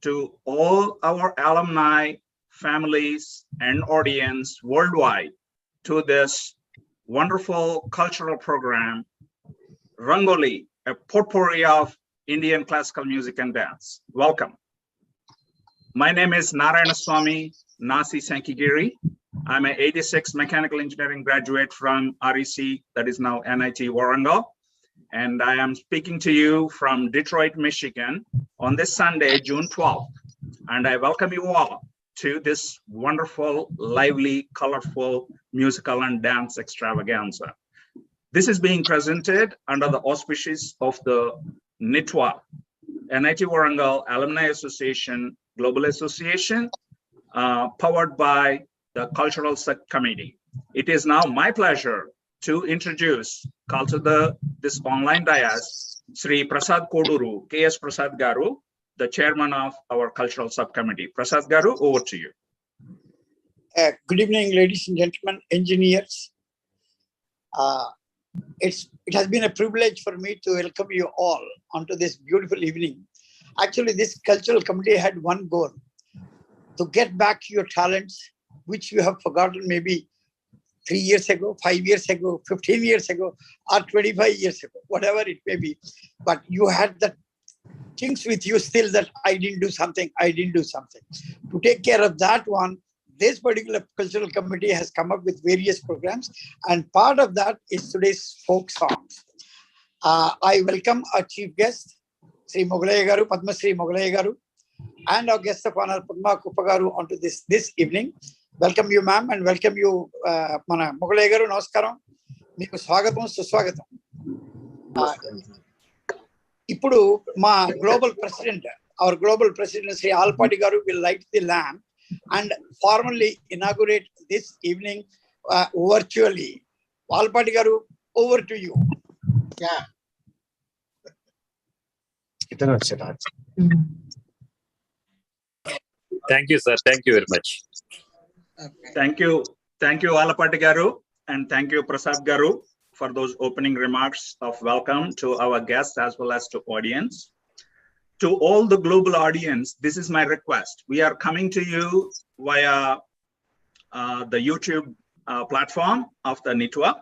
to all our alumni, families, and audience worldwide to this wonderful cultural program, Rangoli, a potpourri of Indian classical music and dance. Welcome. My name is Narayanaswamy Nasi Sankigiri. I'm an 86 mechanical engineering graduate from REC, that is now NIT Warangal. And I am speaking to you from Detroit, Michigan on this Sunday, June 12th. And I welcome you all to this wonderful, lively, colorful musical and dance extravaganza. This is being presented under the auspices of the NITWAA, NIT Warangal Alumni Association, Global Association, powered by the Cultural Subcommittee. It is now my pleasure to introduce, call to this online dais, Sri Prasad Koduru, K.S. Prasad Garu, the chairman of our Cultural Subcommittee. Prasad Garu, over to you. Good evening, ladies and gentlemen, engineers. It has been a privilege for me to welcome you all onto this beautiful evening. Actually, this cultural committee had one goal: to get back your talents, which you have forgotten maybe 3 years ago, 5 years ago, 15 years ago, or 25 years ago, whatever it may be. But you had that things with you still that I didn't do something. To take care of that one, this particular cultural committee has come up with various programs, and part of that is today's folk songs. I welcome our chief guest, Sri Moghalaya Garu, Padma Sri Moghalaya Garu, and our guest of honor, Padma Kuppagaru, onto this evening. Welcome you, ma'am, and welcome you, Mana Moghalaya Garu. Namaskaram. Meeku swagatam, suswagatam. Ippudu ma global president, our global president, Sri Alpati Garu, will light the lamp and formally inaugurate this evening virtually. Alpati Garu, over to you. Yeah. Thank you, sir. Thank you very much. Okay. Thank you, Alapati Garu, and thank you, Prasad Garu, for those opening remarks of welcome to our guests as well as to audience. To all the global audience, this is my request. We are coming to you via the YouTube platform of the NITWAA.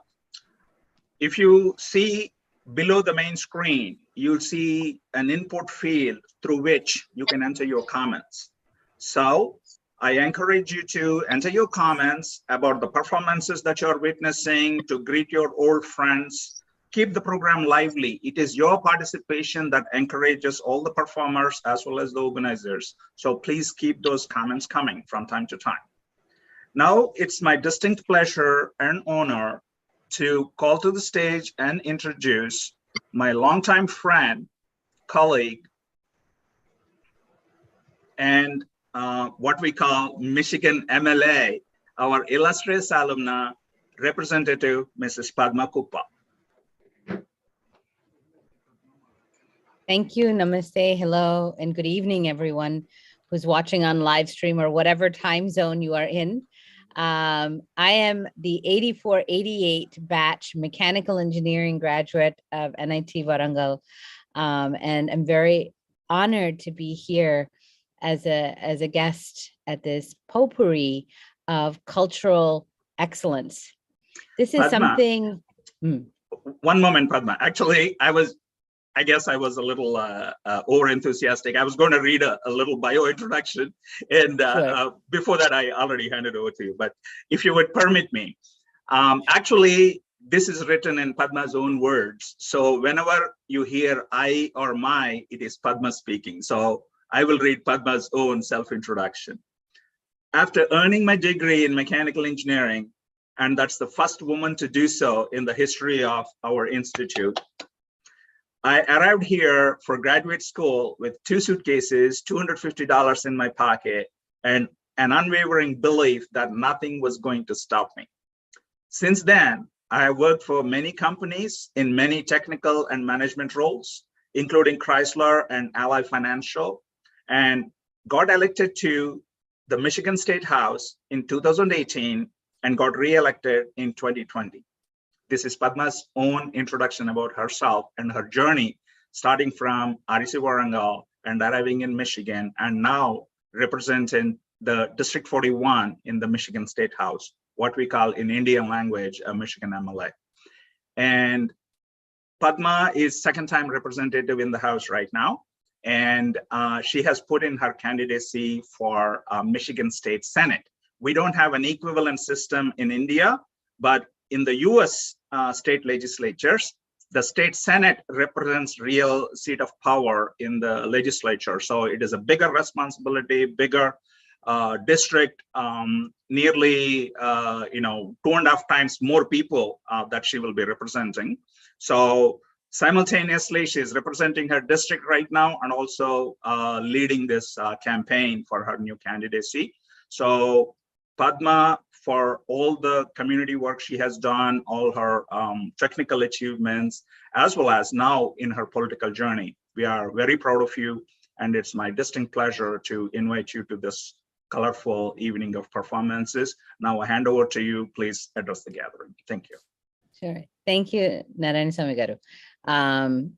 If you see below the main screen, you'll see an input field through which you can enter your comments. So I encourage you to enter your comments about the performances that you're witnessing, to greet your old friends. Keep the program lively. It is your participation that encourages all the performers as well as the organizers. So please keep those comments coming from time to time. Now it's my distinct pleasure and honor to call to the stage and introduce my longtime friend, colleague, and what we call Michigan MLA, our illustrious alumna, Representative Mrs. Padma Kuppa. Thank you. Namaste. Hello, and good evening, everyone who's watching on live stream or whatever time zone you are in. I am the 84-88 batch mechanical engineering graduate of NIT Warangal, and I'm very honored to be here as a guest at this potpourri of cultural excellence. This is Padma, something. One moment, Padma. Actually, I guess I was a little over enthusiastic. I was going to read a little bio introduction, and Sure. Before that, I already handed over to you. But if you would permit me, actually, this is written in Padma's own words. So whenever you hear I or my, it is Padma speaking. So I will read Padma's own self-introduction. After earning my degree in mechanical engineering, and that's the first woman to do so in the history of our institute, I arrived here for graduate school with 2 suitcases, $250 in my pocket, and an unwavering belief that nothing was going to stop me. Since then, I have worked for many companies in many technical and management roles, including Chrysler and Ally Financial, and got elected to the Michigan State House in 2018 and got re-elected in 2020. This is Padma's own introduction about herself and her journey, starting from REC Warangal and arriving in Michigan, and now representing the District 41 in the Michigan State House, what we call in Indian language, a Michigan MLA. And Padma is second time representative in the House right now. And she has put in her candidacy for Michigan State Senate. We don't have an equivalent system in India, but in the US state legislatures, the state Senate represents real seat of power in the legislature. So it is a bigger responsibility, bigger district, nearly 2.5 times more people that she will be representing. So simultaneously, she's representing her district right now and also leading this campaign for her new candidacy. So Padma, for all the community work she has done, all her technical achievements, as well as now in her political journey, we are very proud of you. And it's my distinct pleasure to invite you to this colorful evening of performances. Now I hand over to you. Please address the gathering. Thank you. Sure. Thank you, Narayanaswamy Garu.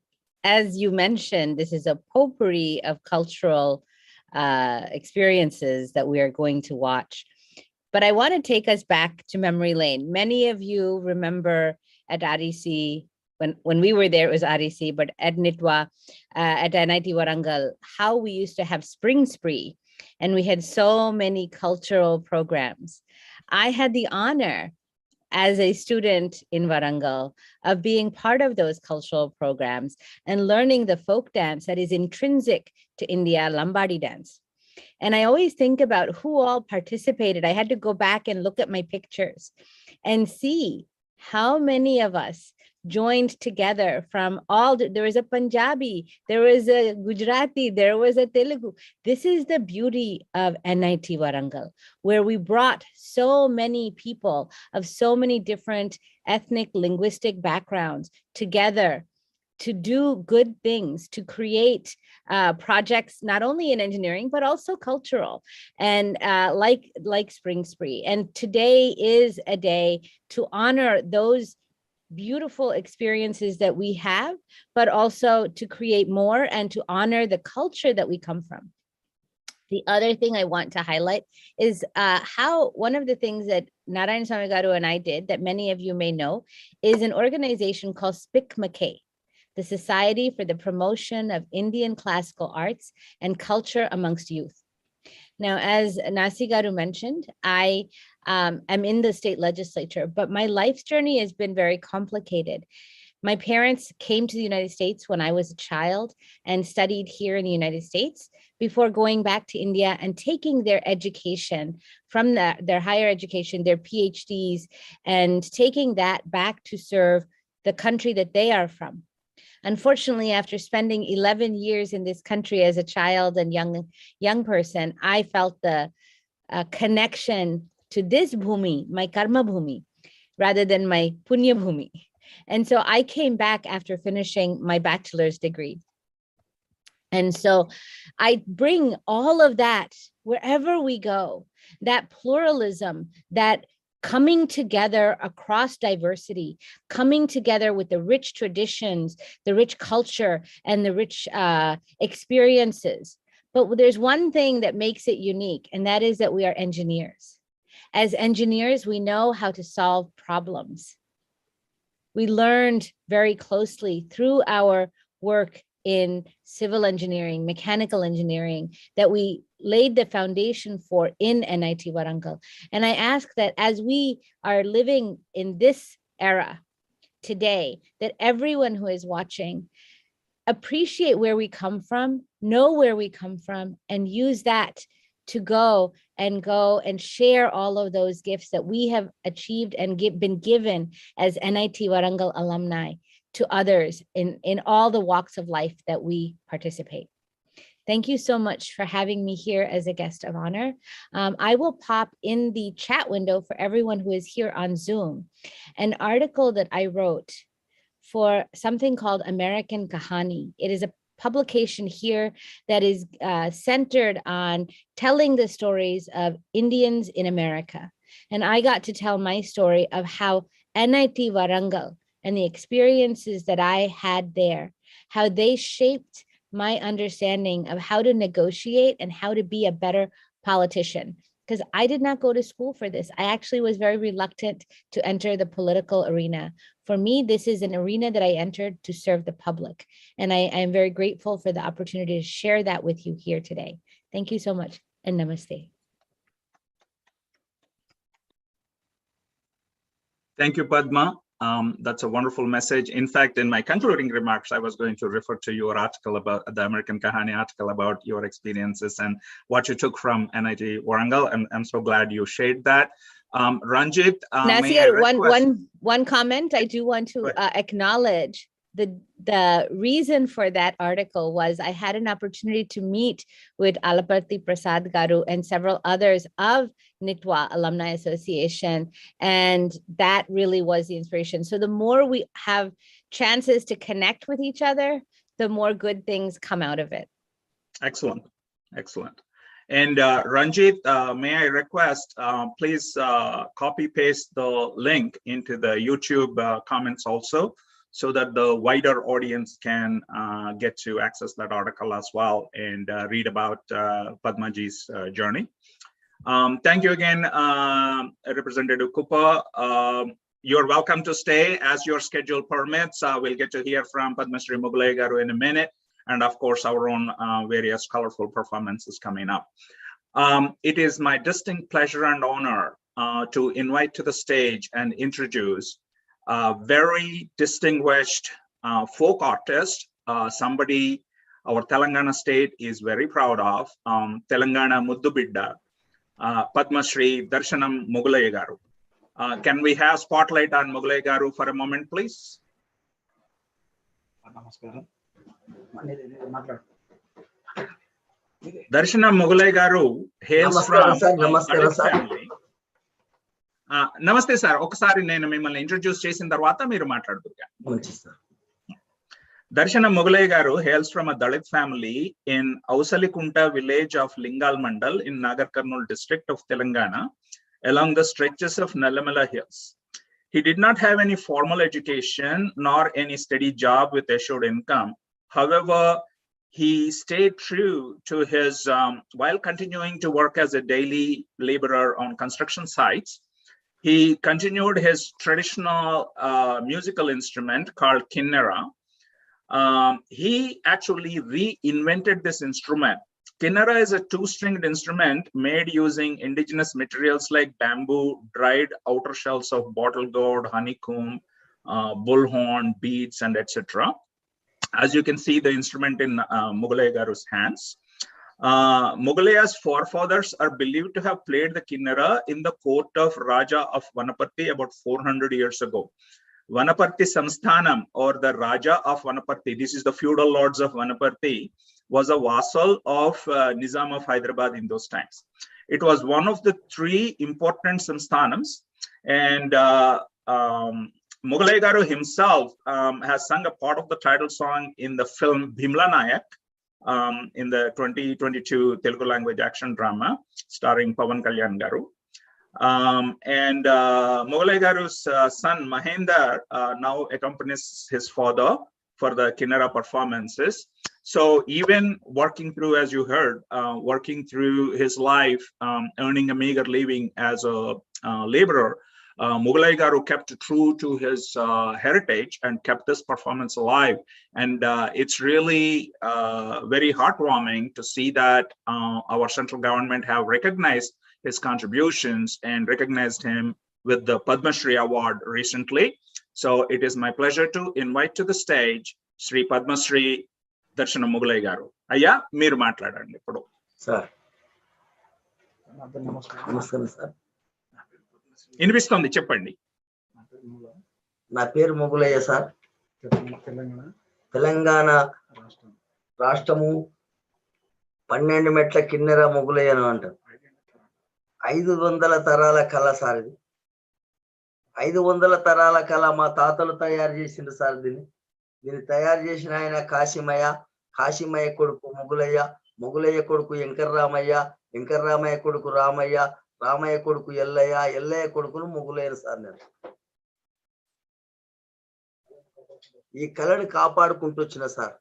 As you mentioned, this is a potpourri of cultural experiences that we are going to watch. But I want to take us back to memory lane. Many of you remember at REC, when we were there, it was REC, but at NITWAA, at NIT Warangal, how we used to have Spring Spree, and we had so many cultural programs. I had the honor as a student in Warangal of being part of those cultural programs and learning the folk dance that is intrinsic to India, Lambadi dance. And I always think about who all participated. I had to go back and look at my pictures and see how many of us joined together from all, there was a Punjabi, there was a Gujarati, there was a Telugu. This is the beauty of NIT Warangal, where we brought so many people of so many different ethnic, linguistic backgrounds together to do good things, to create projects, not only in engineering, but also cultural, and like Spring Spree. And today is a day to honor those beautiful experiences that we have, but also to create more and to honor the culture that we come from. The other thing I want to highlight is how one of the things that Narayanaswamy Garu and I did that many of you may know is an organization called SPIC-McKay, the Society for the Promotion of Indian Classical Arts and Culture Amongst Youth. Now, as Nasi Garu mentioned, I am in the state legislature, but my life's journey has been very complicated. My parents came to the United States when I was a child and studied here in the United States before going back to India and taking their education from their higher education, their PhDs, and taking that back to serve the country that they are from. Unfortunately, after spending 11 years in this country as a child and young person, I felt the connection to this bhumi, my karma bhumi, rather than my punya bhumi. And so I came back after finishing my bachelor's degree. And so I bring all of that wherever we go, that pluralism, that coming together across diversity, coming together with the rich traditions, the rich culture, and the rich experiences. But there's one thing that makes it unique, and that is that we are engineers. As engineers, we know how to solve problems. We learned very closely through our work in civil engineering, mechanical engineering, that we laid the foundation for in NIT Warangal. And I ask that as we are living in this era today, that everyone who is watching appreciate where we come from, know where we come from, and use that to go and share all of those gifts that we have achieved and been given as NIT Warangal alumni to others in all the walks of life that we participate. Thank you so much for having me here as a guest of honor. I will pop in the chat window for everyone who is here on Zoom an article that I wrote for something called American Kahani. It is a publication here that is centered on telling the stories of Indians in America. And I got to tell my story of how NIT Warangal and the experiences that I had there, how they shaped my understanding of how to negotiate and how to be a better politician. Because I did not go to school for this. I actually was very reluctant to enter the political arena. For me, this is an arena that I entered to serve the public. And I am very grateful for the opportunity to share that with you here today. Thank you so much, and namaste. Thank you, Padma. That's a wonderful message. In fact, in my concluding remarks, I was going to refer to your article about the American Kahani article about your experiences and what you took from NIT Warangal. And I'm so glad you shared that. Ranjit, may I request... one comment. I do want to acknowledge the reason for that article was I had an opportunity to meet with Alaparthi Prasad Garu and several others of NITWAA Alumni Association, and that really was the inspiration. So the more we have chances to connect with each other, the more good things come out of it. Excellent, excellent. And Ranjit, may I request, please copy paste the link into the YouTube comments also, so that the wider audience can get to access that article as well and read about Padmaji's journey. Thank you again, Representative Kupa. You're welcome to stay as your schedule permits. We'll get to hear from Padma Shri Mugalai Garu in a minute, and of course our own various colorful performances coming up. It is my distinct pleasure and honor to invite to the stage and introduce a very distinguished folk artist, somebody our Telangana state is very proud of, Telangana Muddu Bidda, Padma Shri Darshanam Mugalai Garu. Can we have spotlight on Mugalai Garu for a moment, please? Darshanam Mugalai Garu hails from a Dalit family. Namaste, sir. Okasari nenu mimmalni introduce chesin tarvata meeru maatladuduga. Darshanam Mugalai Garu hails from a Dalit family in Ausalikunta village of Lingal Mandal in Nagar Karnool district of Telangana, along the stretches of Nallamala Hills. He did not have any formal education nor any steady job with assured income. However, he stayed true to his, while continuing to work as a daily laborer on construction sites, he continued his traditional musical instrument called kinnera. He actually reinvented this instrument. Kinnera is a two-stringed instrument made using indigenous materials like bamboo, dried outer shells of bottle gourd, honeycomb, bullhorn, beads, and etc. As you can see the instrument in Mugalai Garu's hands. Mugalaya's forefathers are believed to have played the kinnera in the court of Raja of Vanaparthi about 400 years ago. Vanaparthi Samsthanam, or the Raja of Vanaparthi, this is the feudal lords of Vanaparthi, was a vassal of Nizam of Hyderabad in those times. It was one of the three important Samsthanams, and Mugalai Garu himself has sung a part of the title song in the film Bhimla Nayak, in the 2022 Telugu language action drama starring Pavan Kalyan Garu. Mugalai Garu's son Mahendra now accompanies his father for the kinnera performances. So even working through, as you heard, working through his life, earning a meager living as a laborer, Mugalai Garu kept true to his heritage and kept this performance alive. And it's really very heartwarming to see that our central government have recognized his contributions and recognized him with the Padma Shri Award recently. So it is my pleasure to invite to the stage Sri Padma Shri Darshanam Mugalai Garu. Ayya, meer maatladandi ippudu. Sir. Namaskaram, sir. Invistundi cheppandi. Na peru Mugalaya, sir. Telangana Rashtramu 12 మెట్ల కిన్నెర ముగులయ్య అని అంటారు. 500 తరాల కళ sir ఇది. 500 తరాల కళ మా తాతలు తయారు చేసిండ్రు సార్ దీన్ని తయారు చేసిన ఆయన కాశీమయ్య కొడుకు ముగులయ్య, ముగులయ్య కొడుకు వెంకర్రామయ్య, వెంకర్రామయ్య కొడుకు రామయ్య, రామయ్య కొడుకు ఎల్లయ్య, ఎల్లయ్య కొడుకును ముగులయ్య సార్. నేను ఈ కళని కాపాడుకుంటూ వచ్చిన సార్.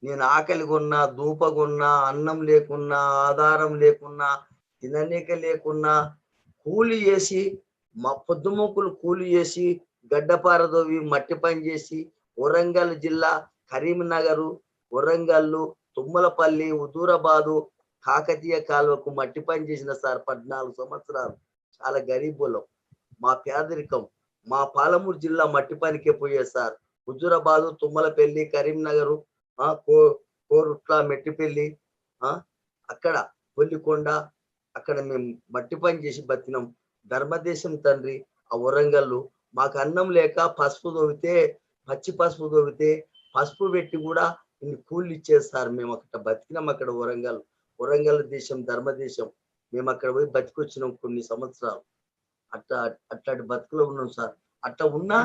నేను ఆకలిగొన్నా, దూపగొన్నా, అన్నం లేకున్నా, ఆధారం లేకున్నా, తిననీక లేకున్నా, కూలి చేసి మా పొద్దుమొక్కులు కూలి చేసి గడ్డపారదోవి మట్టి పని చేసి వరంగల్ జిల్లా కరీంనగర్, వరంగల్, తుమ్మలపల్లి, హుజూరాబాదు, కాకతీయ కాలువకు మట్టి పని చేసిన సార్ 14 సంవత్సరాలు. చాలా గరీబులం, మా పేదరికం. మా పాలమూరు జిల్లా మట్టి పనికే పోయే సార్. హుజూరాబాదు, తుమ్మలపల్లి, కరీంనగర్, కోరుట్ల, మెట్టిపల్లి, అక్కడ కొల్లికొండ, అక్కడ మేము మట్టి పని చేసి బతికినాం. ధర్మదేశం తండ్రి ఆ వరంగల్లు. మాకు అన్నం లేక పసుపు దొవితే, పచ్చి పసుపు దొవితే పసుపు పెట్టి కూడా ఇన్ని కూళ్ళు ఇచ్చేస్తారు. మేము అక్కడ బతికినాం. అక్కడ వరంగల్ దేశం ధర్మదేశం. మేము అక్కడ పోయి బతికొచ్చినాం కొన్ని సంవత్సరాలు. అట్లాంటి బతుకులో ఉన్నాం సార్. అట్లా ఉన్నా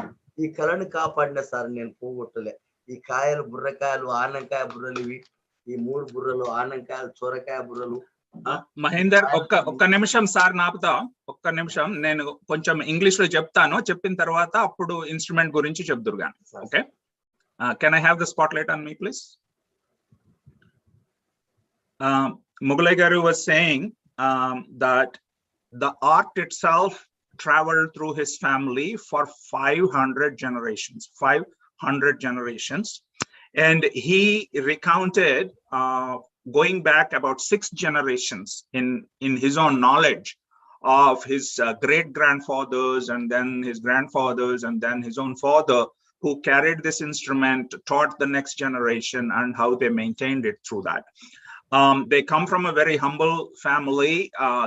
ఈ కళను కాపాడిన సార్ నేను పోగొట్టలే. ఈ కాయలు, బుర్రకాయలు, ఆనంకాయ బుర్రలు, ఇవి ఈ 3 బుర్రలు, ఆనంకాయలు, చొరకాయ బుర్రలు. మహేందర్, ఒక్క నిమిషం సార్ నాపుతా. ఒక్క నిమిషం, నేను కొంచెం ఇంగ్లీష్ లో చెప్తాను. చెప్పిన తర్వాత అప్పుడు ఇన్స్ట్రుమెంట్ గురించి చెప్దురు గాని. Okay, can I have the spot light on me please? Mughalai Garu was saying that the art itself traveled through his family for 500 generations. And he recounted going back about 6 generations in his own knowledge of his great grandfathers, and then his grandfathers, and then his own father, who carried this instrument, taught the next generation, and how they maintained it through that. They come from a very humble family.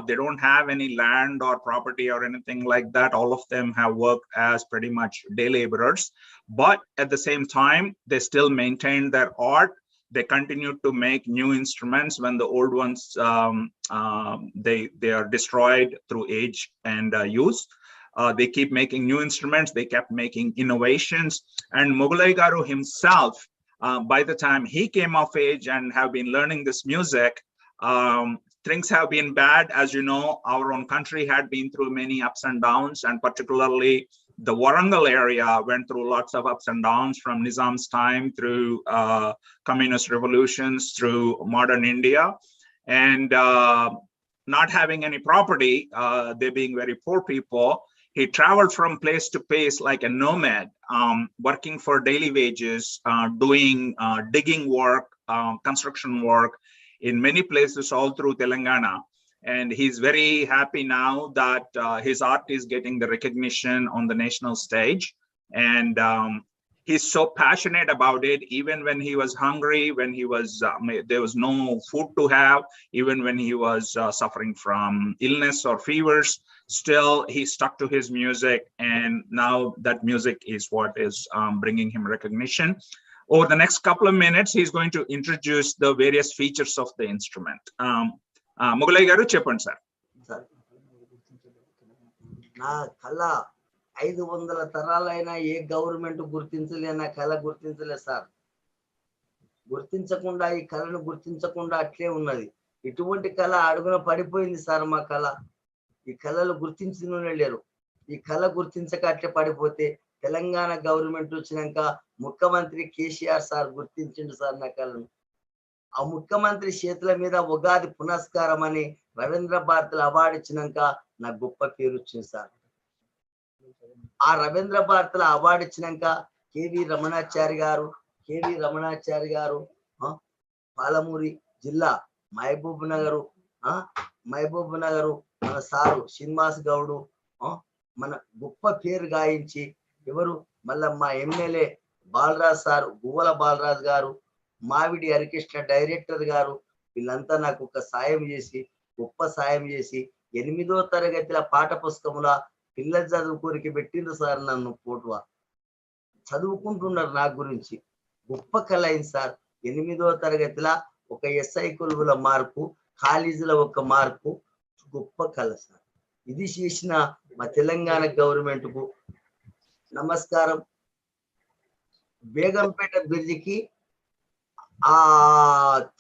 They don't have any land or property or anything like that. All of them have worked as pretty much day laborers, but at the same time, they still maintain their art. They continue to make new instruments when the old ones they are destroyed through age and use. They keep making new instruments. They kept making innovations. And Mughalai Garu himself, by the time he came of age and have been learning this music, things have been bad. As you know, our own country had been through many ups and downs, and particularly the Warangal area went through lots of ups and downs from Nizam's time through communist revolutions, through modern India, and not having any property, they being very poor people. He traveled from place to place like a nomad, working for daily wages, doing digging work, construction work in many places all through Telangana. And he's very happy now that his art is getting the recognition on the national stage. And he's so passionate about it. Even when he was hungry, when he was there was no food to have, even when he was suffering from illness or fevers, still he stuck to his music. And now that music is what is bringing him recognition. Over the next couple of minutes, he's going to introduce the various features of the instrument. Mughalai Garu, చెప్పండి sir. నా కళ 500 తరాలైనా ఏ government గుర్తించలే, నా కళ గుర్తించలే sir. గుర్తించకుండా, ఈ కళను గుర్తించకుండా అట్లే ఉన్నది. ఇటువంటి కళ అడుగున పడిపోయింది సార్. మా కళ, ఈ కళలు గుర్తించిన లేరు. ఈ కళ గుర్తించక అట్లే పడిపోతే, తెలంగాణ గవర్నమెంట్ వచ్చినాక ముఖ్యమంత్రి కేసీఆర్ సార్ గుర్తించిండు సార్ నా కళను. ఆ ముఖ్యమంత్రి చేతుల మీద ఉగాది పునస్కారం అని రవీంద్ర భారతిలో అవార్డు ఇచ్చినాక నాకు గొప్ప పేరు వచ్చింది సార్. ఆ రవీంద్ర భారతిలో అవార్డు ఇచ్చినాక కేవి రమణాచారి గారు పాలమూరి జిల్లా మహబూబ్ నగరు మన సారు శ్రీనివాస్ గౌడు మన గొప్ప పేరు గాయించి, ఎవరు మళ్ళా మా ఎమ్మెల్యే బాలరాజ్ సారు, గువ్వల బాలరాజ్ గారు, మావిడి హరికృష్ణ డైరెక్టర్ గారు, వీళ్ళంతా నాకు ఒక సాయం చేసి, గొప్ప సాయం చేసి 8వ తరగతిల పాఠ పుస్తకముల పిల్లల చదువుకోరికి పెట్టిండ్రు సార్. నన్ను పోటువా చదువుకుంటున్నారు నా గురించి. గొప్ప కళ అయింది సార్. 8వ తరగతిలో ఒక ఎస్ఐ కొలువుల మార్కు, కాలేజీలో ఒక మార్కు, గొప్ప కళ సార్. ఇది చేసిన మా తెలంగాణ గవర్నమెంట్ కు నమస్కారం. బేగంపేట బ్రిడ్జికి ఆ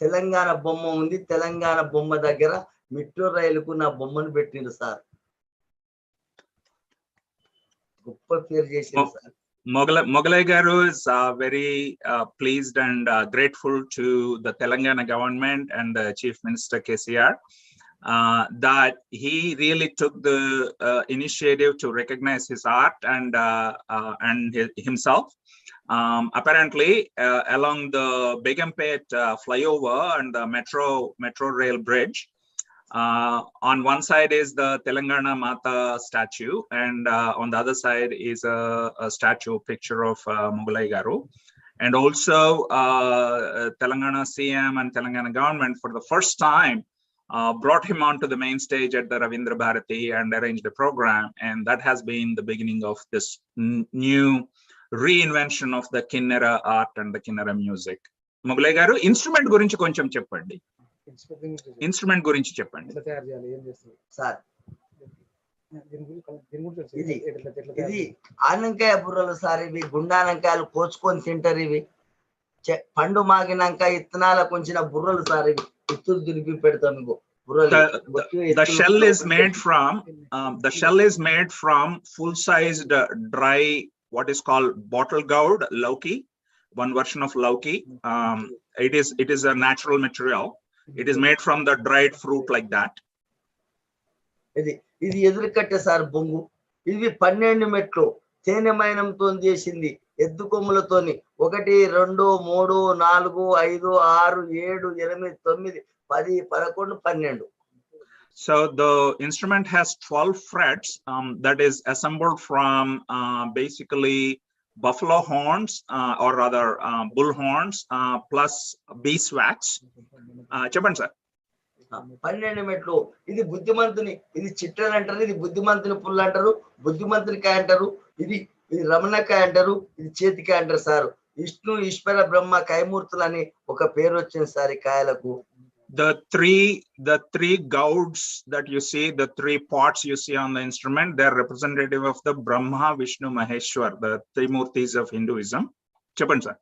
తెలంగాణ బొమ్మ ఉంది. తెలంగాణ బొమ్మ దగ్గర మెట్రో రైలుకు నా బొమ్మను పెట్టిండు సార్. గొప్ప పేరు చేసిండు sir. Mogalai Garu is very pleased and grateful to the Telangana government and the Chief Minister KCR that he really took the initiative to recognize his art and himself. Apparently, along the Begumpet flyover and the metro rail bridge, on one side is the Telangana Mata statue, and on the other side is a statue picture of Mogalai Garu. And also Telangana CM and Telangana government for the first time brought him onto the main stage at the Ravindra Bharati and arranged a program. And that has been the beginning of this new reinvention of the Kinnera art and the Kinnera music. Mogalai Garu, instrument gurinchi koncham cheppandi. Instrument గురించి చెప్పండి sir. ఇది ఆనంకాయ బుర్రలు sir. ఇవి గుండానంకాయలు కోచుకొని తింటారు. ఇవి పండు మాగినాక ఇత్తనాలకు ఉంచిన బుర్రలు సార్. ఇవి ఇత్తులు దులిపి పెడతాం. ఇగో The shell is made from full sized dry, what is called bottle gourd lauki, one version of lauki. It is a natural material. It is made from the dried fruit like that. ఇది ఎదురుకట్టే sir బొంగు. ఇవి 12 మెట్లు తేనె మైనంతో చేసింది. ఎద్దు కొమ్ములతోని 1 2 3 4 5 6 7 8 9 10 11 12. So the instrument has 12 frets that is assembled from basically buffalo horns or rather bull horns plus beeswax. చెప్పండి sir. 12 మెట్లు. ఇది బుద్ధిమంతుని, ఇది చిట్టలు అంటారు, ఇది బుద్ధిమంతుని పుల్లు అంటారు, బుద్ధిమంతుని కాయ అంటారు, ఇది రమణకాయ అంటారు, ఇది చేతికాయ అంటారు సార్. విష్ణు ఈశ్వర బ్రహ్మ కైమూర్తులు అని ఒక పేరు వచ్చింది సార్ ఈ కాయలకు. The three gourds that you see, the 3 pots you see on the instrument, they're representative of the Brahma, Vishnu, Maheshwar, the Trimurtis of Hinduism. చెప్పండి సార్.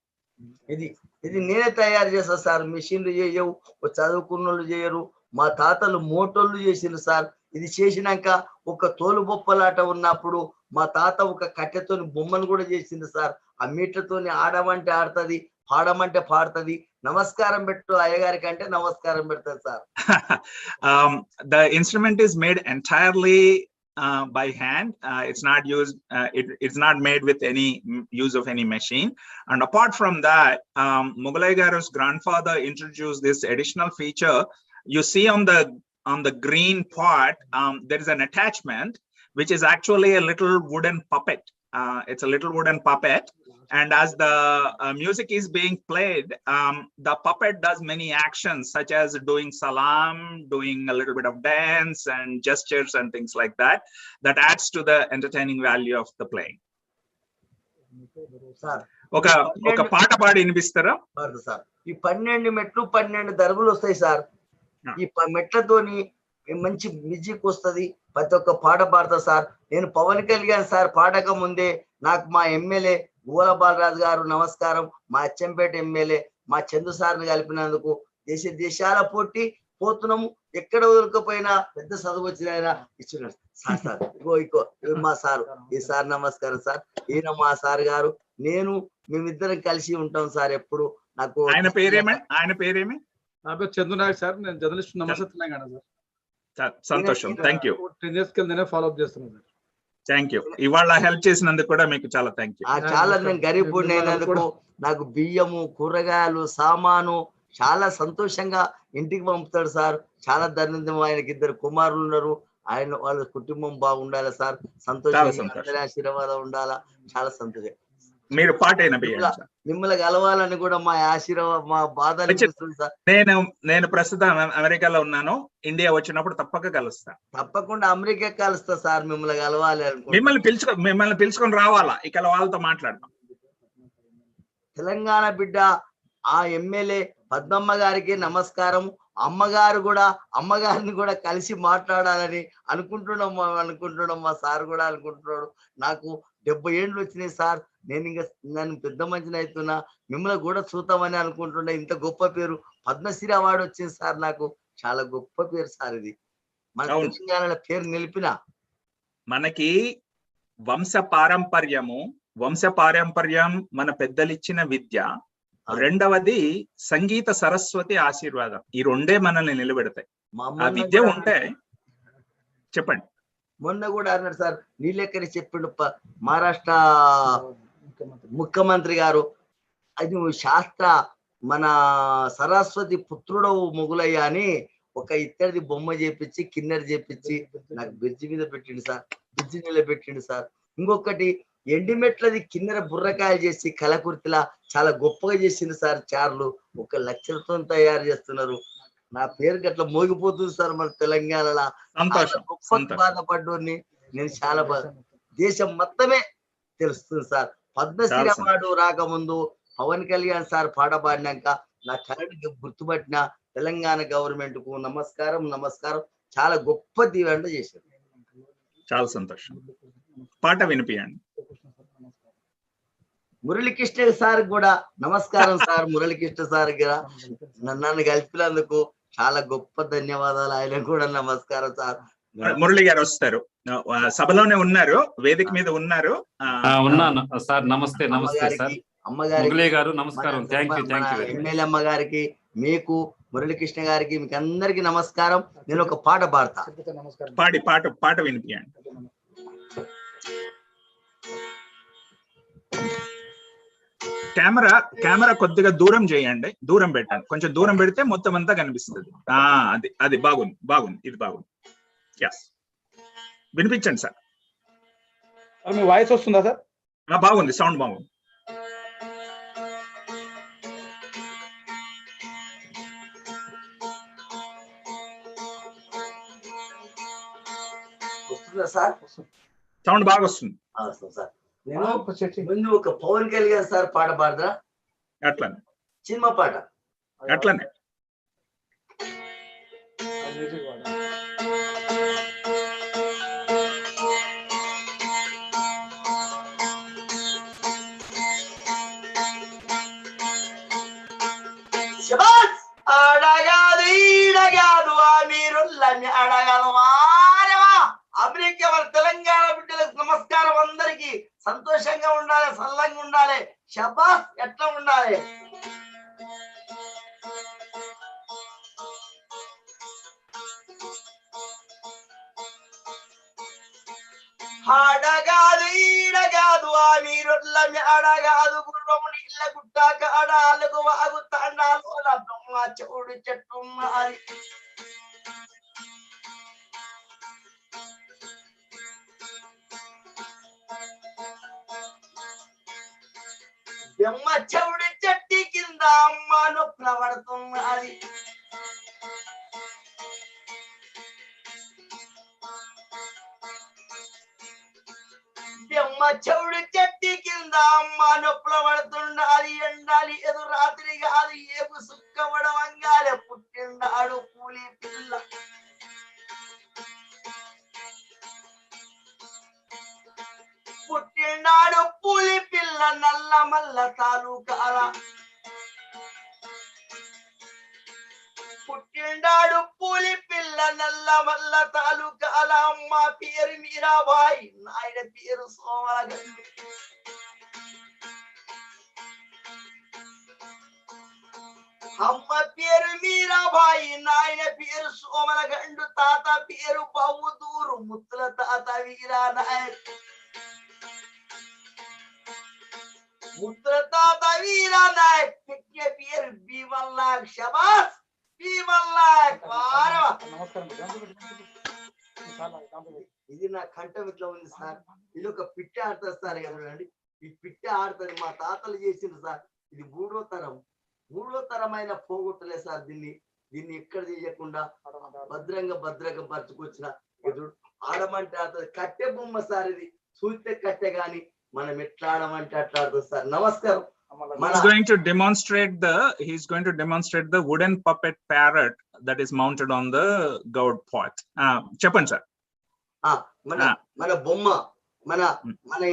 ఇది నేనే తయారు చేస్తా సార్. మిషన్లు చేయవు, చదువుకున్నోళ్ళు చేయరు. మా తాతలు మోటోళ్ళు చేసిండ్రు సార్. ఇది చేసినాక ఒక తోలు బొప్పలాట ఉన్నప్పుడు మా తాత ఒక కట్టెతోని బొమ్మను కూడా చేసింది సార్. ఆ మీటతోని ఆడమంటే ఆడుతుంది, పాడమంటే పాడుతుంది. నమస్కారం పెట్టు అయ్యగారికి అంటే నమస్కారం పెడతారు sir. The instrument is made entirely by hand. It's not used. It's not made with any use of any machine. And apart from that, Mogalai Garu's grandfather introduced this additional feature. You see on the green pot, there is an attachment which is actually a little wooden puppet. It's a little wooden puppet. And as the music is being played, the puppet does many actions such as doing salam, doing a little bit of dance and gestures and things like that. That adds to the entertaining value of the playing. ఒక పాట పాడి వినిపిస్తారా? Sir ఈ 12 మెట్లు 12 దర్బులు వస్తాయి sir. ఈ మెట్లతోని మంచి music వస్తుంది. ప్రతి ఒక్క పాట పాడతా సార్. నేను పవన్ కళ్యాణ్ సార్ పాడక ముందే నాకు మా ఎమ్మెల్యే గోల బాలరాజు గారు నమస్కారం, మా అచ్చంపేట ఎమ్మెల్యే మా చందు సార్ని కలిపినందుకు దేశాల పోటీ పోతున్నాము. ఎక్కడ వదలకపోయినా పెద్ద చదువు వచ్చిన ఇచ్చినారు సార్. సార్ ఇగో మా సారు, ఈ సార్ నమస్కారం సార్. ఈయన మా సార్ గారు, నేను మేమిద్దరం కలిసి ఉంటాం సార్ ఎప్పుడు. నాకు ఆయన పేరేమి? నా పేరు చంద్రనాయక్ సార్. నేను జర్నలిస్ట్. నమస్తే తెలంగాణ సార్. సంతోషం. Thank you. 10 years కిందనే ఫాలో అప్ చేస్తున్నాను సార్. Thank you. ఇవాళ హెల్ప్ చేసినందుకు కూడా మీకు చాలా థ్యాంక్ యూ. చాలా నేను గరీబ్ అయినందుకు నాకు బియ్యము, కూరగాయలు, సామాను చాలా సంతోషంగా ఇంటికి పంపుతాడు సార్. చాలా ధన్యవాదం. ఆయనకి 2 కుమారులు ఉన్నారు. ఆయన వాళ్ళ కుటుంబం బాగుండాలి సార్. సంతోషం, ఆశీర్వాదం ఉండాలా. చాలా సంతోషం. మీరు పాట మిమ్మల్ని కలవాలని కూడా మా ఆశీర్వాదం, మా బాధ సార్. నేను ప్రస్తుతం అమెరికాలో ఉన్నాను. ఇండియా వచ్చినప్పుడు తప్పక కలుస్తా. తప్పకుండా అమెరికా కలుస్తా సార్. మిమ్మల్ని కలవాలి అనుకుంటా. మిమ్మల్ని పిలుచుకొని రావాలా, ఇక్కడ వాళ్ళతో మాట్లాడతాం. తెలంగాణ బిడ్డ ఆ ఎమ్మెల్యే పద్మమ్మ గారికి నమస్కారం. అమ్మగారిని కూడా కలిసి మాట్లాడాలని అనుకుంటున్నాం. మా సార్ కూడా అనుకుంటున్నాడు. నాకు 70 ఏళ్ళు వచ్చినాయి సార్. నన్ను పెద్ద మంచిని అవుతున్నా. మిమ్మల్ని కూడా చూద్దామని అనుకుంటున్నా. ఇంత గొప్ప పేరు, పద్మశ్రీ అవార్డు వచ్చింది సార్. నాకు చాలా గొప్ప పేరు సార్. ఇది మన తెలంగాణ పేరు నిలిపిన మనకి వంశ పారంపర్యము వంశ పారంపర్యం, మన పెద్దలిచ్చిన విద్య. రెండవది సంగీత సరస్వతి ఆశీర్వాదం. ఈ రెండే మనల్ని నిలబెడతాయి. ఆ విద్య ఉంటే. చెప్పండి. మొన్న కూడా అన్నాడు సార్, నీలెక్కని చెప్పిండు మహారాష్ట్ర ముఖ్యమంత్రి గారు, అది శాస్త్ర మన సరస్వతి పుత్రుడవు మొగులయ్య అని ఒక ఇత్తడిది బొమ్మ చేపించి కిన్నెర చేపించి నాకు బ్రిడ్జి మీద పెట్టిండు సార్, బ్రిడ్జి నిలబెట్టిండు సార్. ఇంకొకటి ఎండిమెట్లది కిన్నెర బుర్రకాయలు చేసి కలకుర్తిలా చాలా గొప్పగా చేసిండు సార్. చార్లు 1 లక్షలతో తయారు చేస్తున్నారు. నా పేరు గట్ల మోగిపోతుంది సార్ మన తెలంగాణలో. గొప్ప బాధపడ్డోని నేను చాలా దేశం మొత్తమే తెలుస్తుంది సార్. పద్మశ్రీ అవార్డు రాకముందు పవన్ కళ్యాణ్ సార్ పాట పాడినాక నా కరెంట్ గుర్తుపట్టిన తెలంగాణ గవర్నమెంట్ కు నమస్కారం, నమస్కారం. చాలా గొప్ప దీవెన చేశారు. చాలా సంతోషం. పాట వినిపియండి. మురళీకృష్ణ సార్ కూడా నమస్కారం సార్. మురళీకృష్ణ సార్ కూడా నన్ను కలిపినందుకు చాలా గొప్ప ధన్యవాదాలు. ఆయన కూడా నమస్కారం సార్. మురళి గారు వస్తారు, సభలోనే ఉన్నారు, వేదిక మీద ఉన్నారు. ఉన్నాను సార్. నమస్తే. నమస్తే సార్. అమ్మగారి గారు నమస్కారం. ఎమ్మెల్యే అమ్మ గారికి, మీకు, మురళీకృష్ణ గారికి, మీకు అందరికి నమస్కారం. నేను ఒక పాట పాడతా. పాట వినిపియండి. కెమెరా కొద్దిగా దూరం చేయండి, దూరం పెట్టండి. కొంచెం దూరం పెడితే మొత్తం అంతా కనిపిస్తుంది. అది బాగుంది. ఇది బాగుంది. ఎస్, వినిపించండి సార్. మీ వాయిస్ వస్తుందా సార్? బాగుంది, సౌండ్ బాగుంది. సార్ సౌండ్ బాగా వస్తుంది సార్. నేను ముందు ఒక పవన్ కళ్యాణ్ సార్ పాట పాడదా? అట్లానే సినిమా పాట అట్లానే. అడగాదు ఈడగాదు ఆ మీరుల్లని అడగను మారవా. అమెరికా వాళ్ళ తెలంగాణ బిడ్డలకు నమస్కారం. అందరికి సంతోషంగా ఉండాలి, సల్లంగా ఉండాలి. షబాస్ ఎట్లా ఉండాలి? అడగాదు ఈడగాదు ఆ మీరుల్లని అడగాదు. గుర్రము నీళ్ళ గుట్టాక అడాలకు వాగు తండాలు చెవుడు చెట్టు మారి. బెమ్మ చెవుడు చెట్టి కింద అమ్మ నొప్పుల పడుతున్నది. బెమ్మ చెవుడు చెట్టి కింద అమ్మ నొప్పుల పడుతుండాలి. ఎండాలి ఎదు రాత్రి కాదు ఏపు సుక్కబడవంగాలే పుట్టిండాడు కూలి పిల్ల. పుట్టిండాడు పులి పిల్ల నల్ల మల్ల తాలూకాల. పుట్టిండాడు పులి పిల్ల నల్ల మల్ల తాలూకాల. అమ్మ పేరు మీరాబాయి, నాయన పేరు సోమలగండి. అమ్మ పేరు మీరాబాయి, నాయన పేరు సోమలగండు. తాత పేరు బౌదూరు, ముత్తుల తాత వీరా నాయక్. ముత్తుల తాత వీరా నాయక్ పెట్టే పేరు భీమల్లాక్. షబాస్ భీమల్లాక్. ఇది నా కంఠం ఇట్లా ఉంది సార్. ఇది ఒక పిట్ట ఆడుతుంది సార్. కదండి, ఈ పిట్ట ఆడుతుంది. మా తాతలు చేసింది సార్. ఇది మూడో తరమైన పోగొట్టలే సార్. దీన్ని ఎక్కడ చేయకుండా భద్రంగా పరుచుకొచ్చిన ఎదురు ఆడమంటే ఆడుతుంది. కట్టె బొమ్మ సార్. ఇది చూస్తే కట్టె గాని మనం ఎట్లా ఆడమంటే అట్లా ఆడుతుంది సార్. నమస్కారం. He's going to demonstrate the wooden puppet parrot that is mounted on the gourd pot. చెప్పండి సార్. మన బొమ్మ మన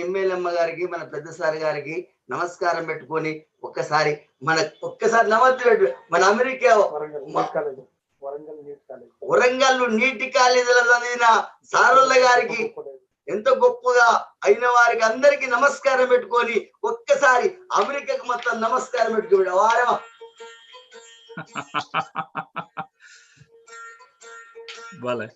ఎమ్మెల్యేమ్మ గారికి, మన పెద్ద సార్ గారికి నమస్కారం పెట్టుకొని ఒక్కసారి నమస్తే పెట్టు. మన అమెరికా వరంగల్ నీటి కాలేజీలో చదివిన సారుల గారికి ఎంత గొప్పగా అయిన వారికి అందరికీ నమస్కారం పెట్టుకొని ఒక్కసారి అమెరికాకి మొత్తం నమస్కారం పెట్టుకోండి. వారమా భలే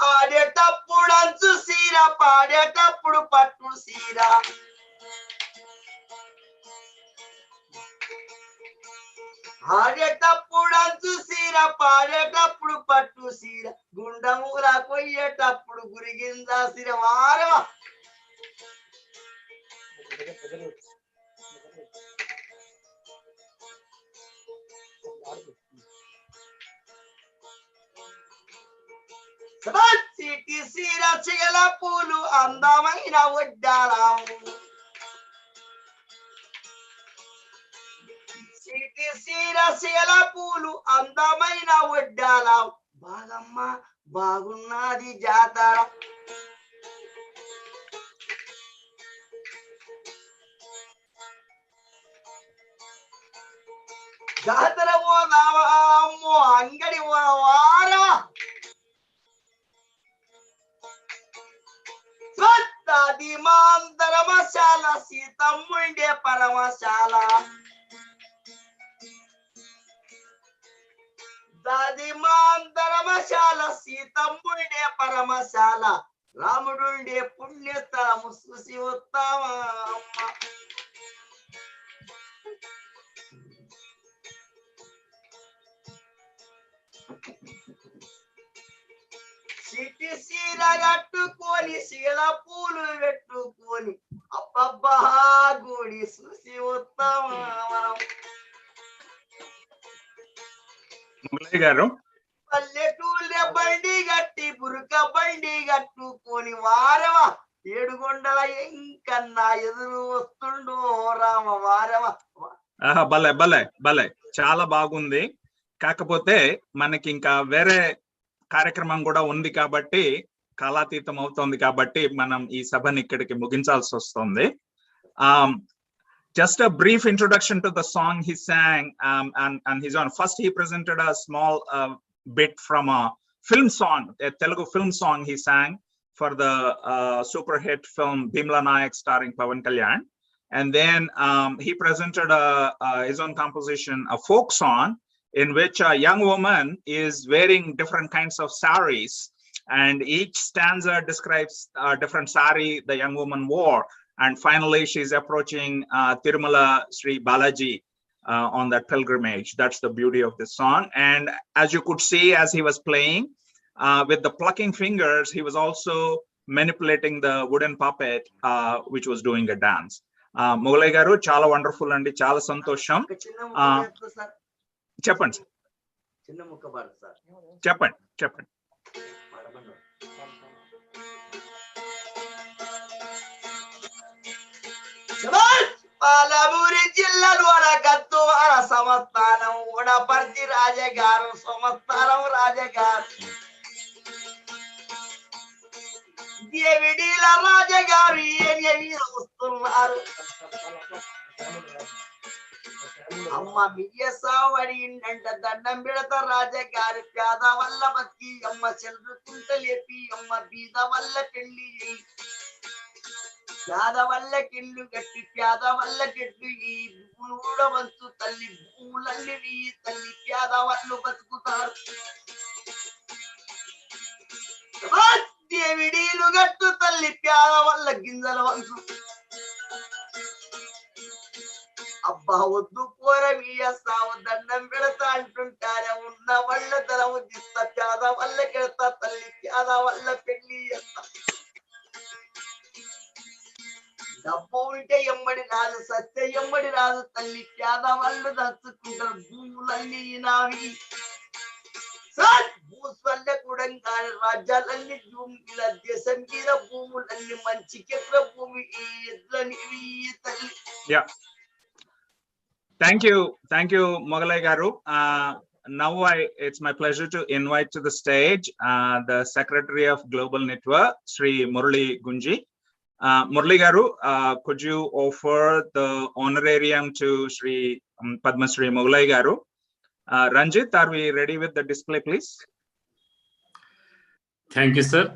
ఆడేటప్పుడు అంచు సీర, పాడేటప్పుడు పట్టు సీర, ఆడేటప్పుడు అంచు సీర, పాడేటప్పుడు పట్టు సీర, గుండమూల కొయ్యేటప్పుడు గురిగింద సీర. వారమా సిటీ సీర చిగల పూలు అందమైన వడ్డాలం, సిటీ సీర చిగల పూలు అందమైన వడ్డాలం, బాగమ్మ బాగున్నది జాతర. జాతర పోదావా అమ్మో అంగడి వారా దాది మాందరమశాల సీతమ్ముండే పరమశాల, దాది మాందరమశాల సీతమ్ముండే పరమశాల, రాముడుండే పుణ్యస్థలము చూసి వస్తావా అమ్మ. సిటీ సీర కట్టుకొని శీల పూలు పెట్టుకొని అబ్బబ్బా గుడి చూసి వస్తామా మనం. మురళి గారు పల్లెటూళ్ళే బండి గట్టి బురక బండి కట్టుకొని వారమా ఏడుగొండల ఇంకన్నా ఎదురు వస్తుండో రామ వారమా. భలే భలే భలే చాలా బాగుంది. కాకపోతే మనకి ఇంకా వేరే కార్యక్రమం కూడా ఉంది కాబట్టి కాలాతీతం అవుతోంది కాబట్టి మనం ఈ సభని ఇక్కడికి ముగించాల్సి వస్తుంది. Just a brief introduction to the song he sang and his own. First he presented a small bit from a film song, a Telugu film song he sang for the super hit film Bhimla Nayak starring Pavan Kalyan. And then he presented his own composition, a folk song in which a young woman is wearing different kinds of saris, and each stanza describes a different sari the young woman wore. And finally, she's approaching Tirumala Sri Balaji on that pilgrimage. That's the beauty of this song. And as you could see, as he was playing, with the plucking fingers, he was also manipulating the wooden puppet, which was doing a dance. Mogalai garu, chala wonderful andi, chala santosham. చెప్పండి sir. చిన్న ముక్క పాడు sir. చెప్పండి చెప్పండి. పాలమూరి జిల్లాలో వడగత్తు వాడ సంస్థానం వడపర్తి రాజగారు సంస్థానం రాజగారు దేవిడీల రాజగారు ఏమి వస్తున్నారు. అమ్మ మియ్యసావడిందంట దండం పెడతా రాజగారు పేద వల్ల బతికి అమ్మ చెల్లుకుంట లేపి అమ్మ బీద వల్ల పెళ్లి పేద వల్ల కిల్లు కట్టి పేద వల్ల కెట్టు ఈ భూములు కూడా వంచు తల్లి భూములన్నీ తల్లి పేద వాళ్ళు బతుకుతారు. దేవిడీలు గట్టు తల్లి పేద వల్ల గింజల వంచు. అబ్బా వద్దు పోరవీయస్తావు దండం పెడతా అంటుంటారే ఉన్న వాళ్ళ తల ఉద్దిస్తా పేద వల్ల కెడతా తల్లి పేద వల్ల పెళ్లి చేస్తా. డబ్బు ఉంటే ఎమ్మడి రాదు సత్య ఎమ్మడి రాదు తల్లి పేద వాళ్ళు దచ్చుకుంటారు భూములన్నీ నావి. భూస్వల్ల కూడా కాని రాజ్యాలన్నీ భూమిల దేశం మీద భూములన్నీ మంచి కెట్ల భూమి ఎద్లని తల్లి. Thank you, Mogalai garu. Now it's my pleasure to invite to the stage the Secretary of Global NITWAA, Sri Murali Gunji. Murali garu, could you offer the honorarium to Sri Padma Sri Mogalai garu? Ranjit, are we ready with the display, please? Thank you, sir.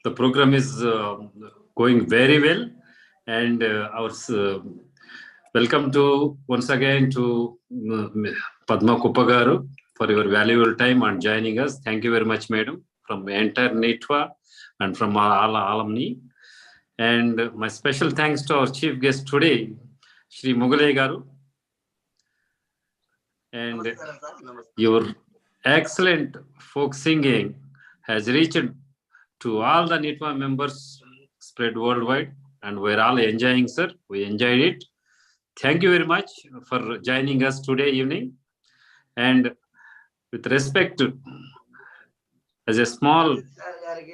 The program is going very well, and our welcome to once again to Padma Kuppagaru for your valuable time and joining us. Thank you very much, madam, from the entire NITWA and from all alumni. And my special thanks to our chief guest today, Shri Mugale Garu. And your excellent folk singing has reached to all the NITWA members spread worldwide, and we're all enjoying, sir. We enjoyed it. Thank you very much for joining us today evening. And with respect to, as a small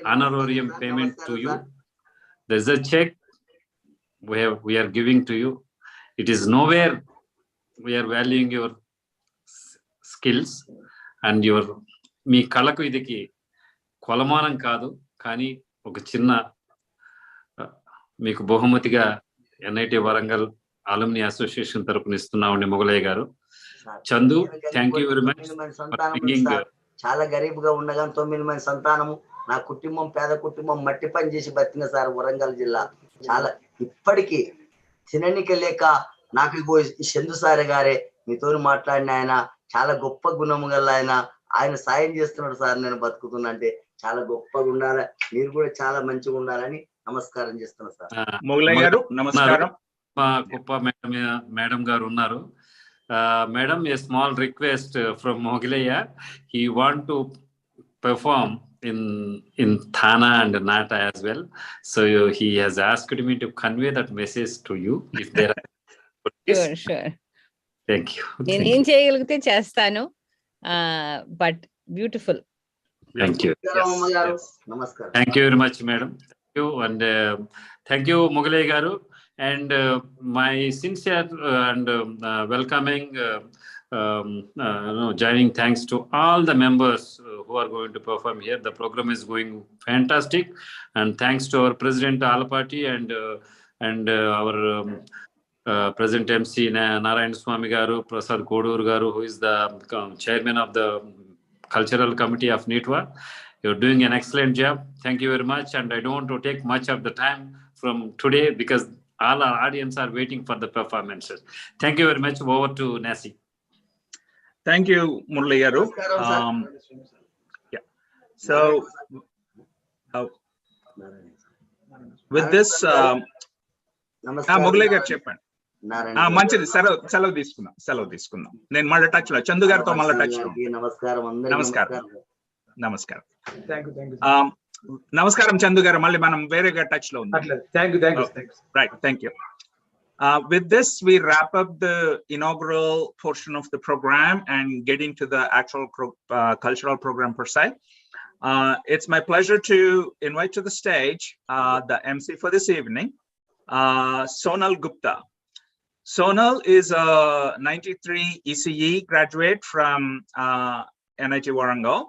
honorarium payment to you, there's a check we are giving to you. It is nowhere we are valuing your skills and your మీ కళకు ఇదికి కొలమానం కాదు, కానీ ఒక చిన్న మీకు బహుమతిగా NIT Warangal alumni association తరపున ఇస్తున్నామండి మొగలయ్య గారు. Chandu, thank you very much. చాలా గరీబ్ గా ఉండగా 9 మంది సంతానము. నా కుటుంబం పేద కుటుంబం, మట్టి పని చేసి బతికిన సార్ వరంగల్ జిల్లా. చాలా ఇప్పటికీ తిననిక లేక నాకు చందు సార్ గారే మీతో మాట్లాడిన ఆయన చాలా గొప్ప గుణము గల ఆయన సాయం చేస్తున్నాడు సార్. నేను బతుకుతున్నా అంటే చాలా గొప్పగా ఉండాలి, మీరు కూడా చాలా మంచిగా ఉండాలని నమస్కారం చేస్తున్నా సార్. మొగలయ్య గారు నమస్కారం. గొప్ప మేడం గారు ఉన్నారు. Madam, a small request from Mogileya. He want to perform in Thana and Nata as well. So he has asked me to convey that message to you. If there are Sure. Thank you. నేను ఏం చేయగలిగితే చేస్తాను. But beautiful. Thank you. Yes. నమస్కారం. Thank you very much, madam. Thank you, and thank you, Mogileya garu. And my sincere and welcoming joining thanks to all the members who are going to perform here. The program is going fantastic, and thanks to our president Alapati and our President MC Narayan Swami garu, Prasad Kodur garu, who is the chairman of the cultural committee of NITWA. You're doing an excellent job. Thank you very much, and I don't want to take much of the time from today because all our audience are waiting for the performances. Thank you very much. Over to Nasi. Thank you, Murali garu. Yeah. So with this, Mugale garu చెప్పండి. మంచిది, సెలవు తీసుకుందాం. నేను మళ్ళీ touch లో చందు గారితో మళ్ళీ touch లో. నమస్కారం. నమస్కారం చందు గారు, మళ్ళీ మనం వేరేగా టచ్ లో ఉన్నాం. Right, thank you. With this, we wrap up the inaugural portion of the program and get into the actual cultural program per se. It's my pleasure to invite to the stage the MC for this evening, Sonal Gupta. Sonal is a 93 ECE graduate from NIT Warangal,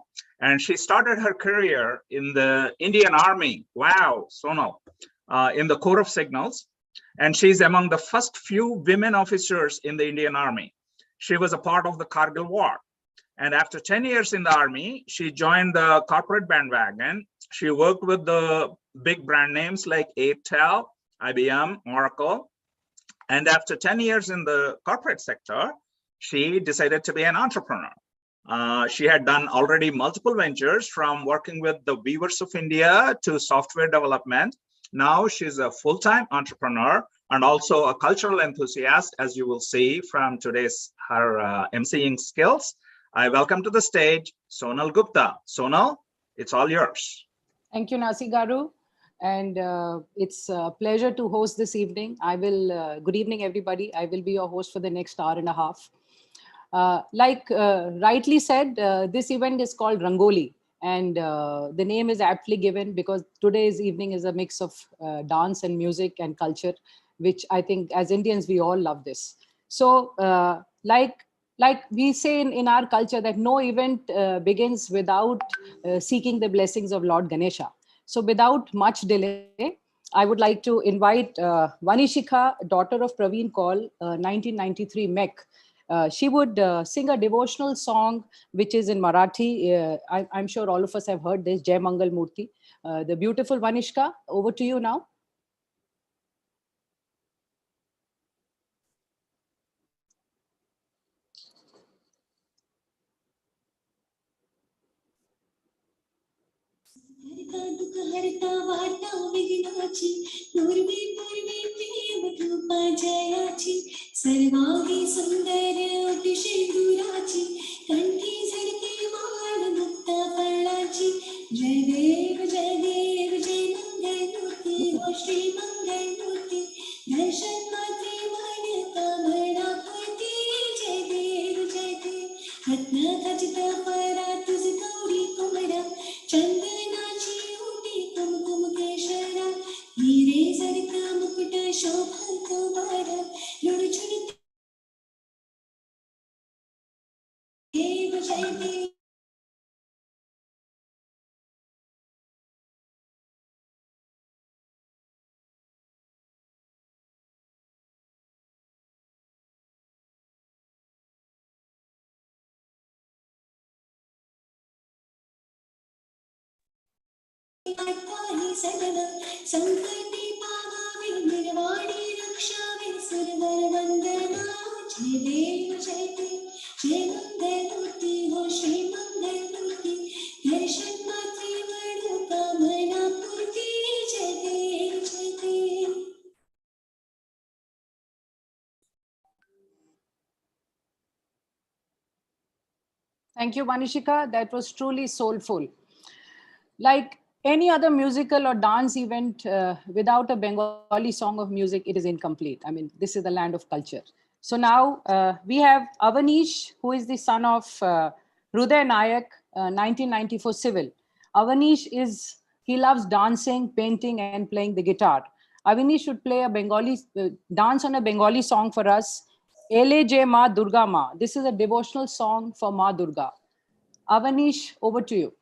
and she started her career in the Indian Army. Wow, Sonal, in the Corps of Signals, and she's among the first few women officers in the Indian Army. She was a part of the Kargil War, and after 10 years in the Army, she joined the corporate bandwagon. She worked with the big brand names like Airtel, IBM, Oracle. And after 10 years in the corporate sector, she decided to be an entrepreneur. She had done already multiple ventures, from working with the Weavers of India to software development. Now she's a full-time entrepreneur and also a cultural enthusiast, as you will see from today's her emceeing skills. I welcome to the stage Sonal Gupta. Sonal, it's all yours. Thank you, Nasi Garu. And it's a pleasure to host this evening. Good evening, everybody. I will be your host for the next hour and a half. Like rightly said, this event is called Rangoli. And the name is aptly given because today's evening is a mix of dance and music and culture, which I think as Indians, we all love this. So like we say in our culture that no event begins without seeking the blessings of Lord Ganesha. So without much delay, I would like to invite Vanishika, daughter of Praveen Kaul, 1993 MEC, She would sing a devotional song, which is in Marathi. I'm sure all of us have heard this, Jai Mangal Murti. The beautiful Vanishka, over to you now. हरता वार्ता विघ्नाची पूर्वी पूर्वी प्रेम कृपा जयाची सर्वांगी सुंदर अतिशेंदुराची कंठी झडके माळ मुक्ता फळाची जय देव जय देव जय मंगलमूर्ती हो श्री मंगलमूर्ती दर्शन मात्रे मान्यता मनापुरती जय देव रत्न खचित परा तुझ गौरी कुमरा चंदनाची ओटी कुमकुम केशरा हिरे जडका मुकुट शोभतो बारा लुडछुड देव जय देव. सगला संकटी पावावे निर्वाणी रक्षावे सुरवर वंदना जय देव जय मंगलमूर्ती हो श्री मंगलमूर्ती दर्शन मात्रे वडू कामना पूर्ती जय देव जय देव. Thank you, Vanishika. That was truly soulful. Like any other musical or dance event, without a Bengali song of music, it is incomplete. I mean, this is the land of culture. So now we have Avanish, who is the son of Hruday Nayak, 1994 civil. Avanish he loves dancing, painting, and playing the guitar. Avanish should play a Bengali, dance on a Bengali song for us. Ele Je Ma Durga Ma. This is a devotional song for Ma Durga. Avanish, over to you.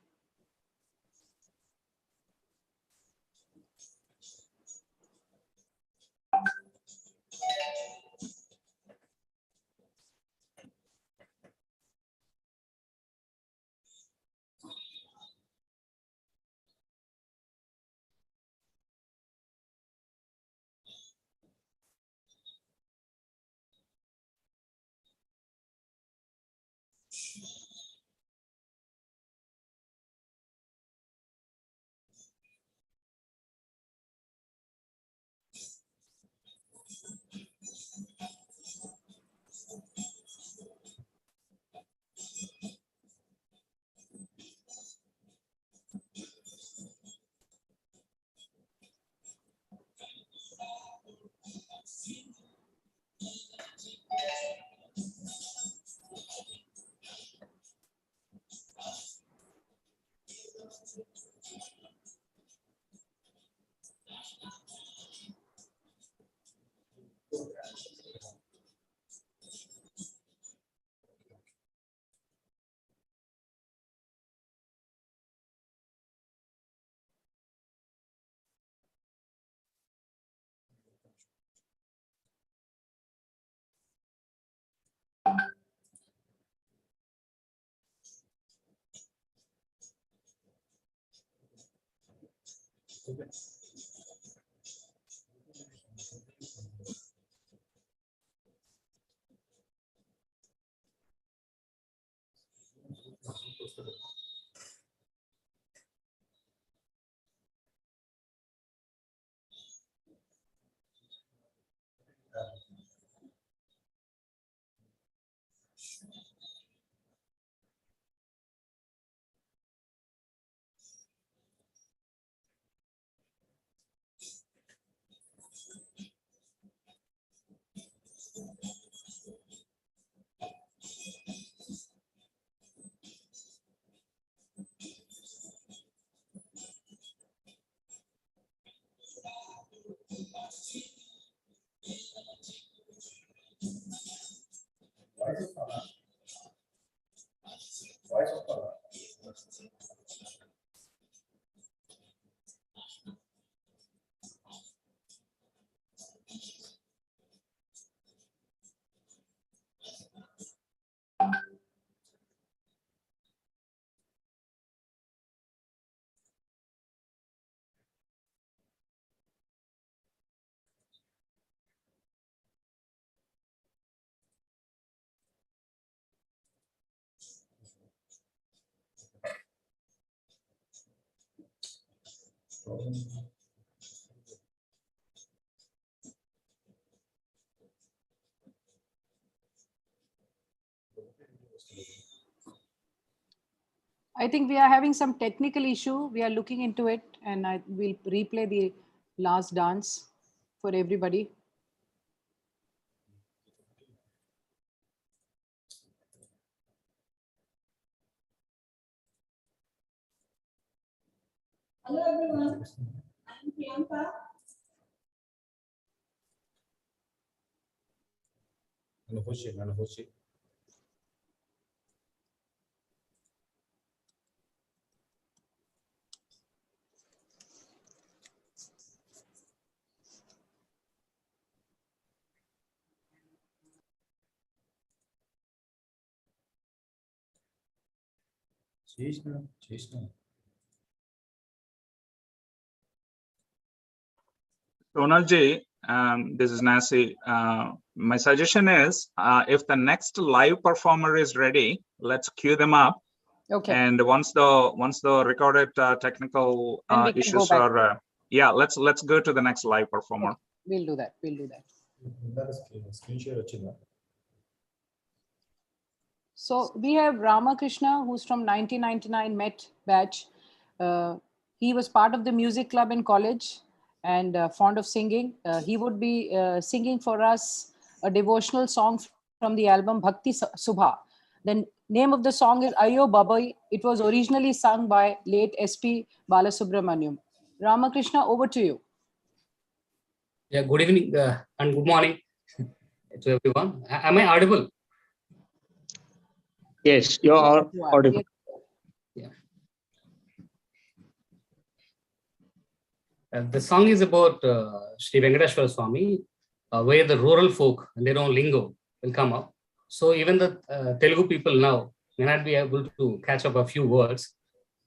I think we are having some technical issue. We are looking into it, and I will replay the last dance for everybody. Hello everyone, I'm Priyanka. Sonalji, this is Nasi. My suggestion is, if the next live performer is ready, let's queue them up. Okay. And once the recorded technical Then we can issues go back. are, yeah, let's go to the next live performer. We'll do that. We'll do that. So we have Ramakrishna, who's from 1999 Met batch. He was part of the music club in college and fond of singing. He would be singing for us a devotional song from the album Bhakti Subha. The name of the song is Ayo Babai. It was originally sung by late SP Balasubramaniam. Ramakrishna, over to you. Yeah, good evening and good morning to everyone. Am I audible? Yes, you are audible. Yeah. The song is about Sri Venkateshwara Swami, where the rural folk and their own lingo will come up. So even the Telugu people now may not be able to catch up a few words.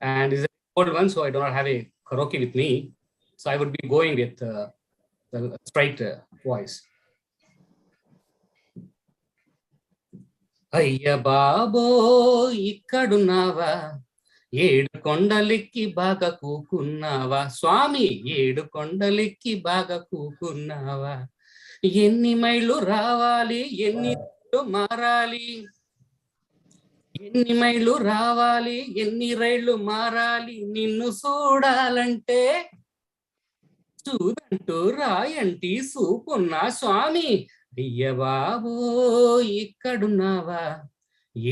And it's an old one, so I do not have a karaoke with me. So I would be going with the straight voice. Ayya babo ikkadunava ఏడు కొండలెక్కి బాగా కూకున్నావా స్వామి ఏడు కొండలెక్కి బాగా కూకున్నావా ఎన్ని మైళ్ళు రావాలి ఎన్ని రైళ్ళు మారాలి ఎన్ని మైళ్ళు రావాలి ఎన్ని రైళ్ళు మారాలి నిన్ను చూడాలంటే చూదంటూ రాయంటి సూపున్నా స్వామి అయ్య బాబో ఇక్కడున్నావా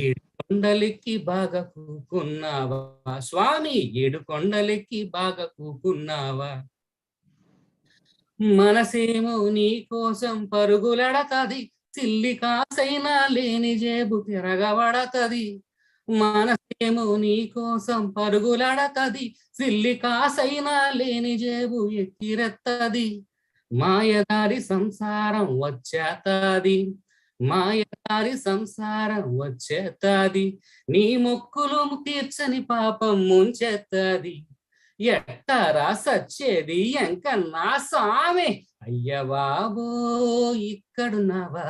ఏడు కొండలెక్కి బాగా కూకున్నావా స్వామి ఏడు కొండలెక్కి బాగా కూకున్నావా మనసేమో నీ కోసం పరుగులడతది చిల్లి కాసైనా లేని జేబు తిరగబడతది మనసేమో నీ కోసం పరుగులడతది చిల్లి కాసైనా లేని జేబు ఎక్కిరెత్తది మాయదారి సంసారం వచ్చేతది మాయదారి సంసారం వచ్చేతది నీ మొక్కులు తీర్చని పాపం ముంచెత్తది ఎట్టరా సచ్చేది ఎంకన్నా సామె అయ్య బాబో ఇక్కడున్నావా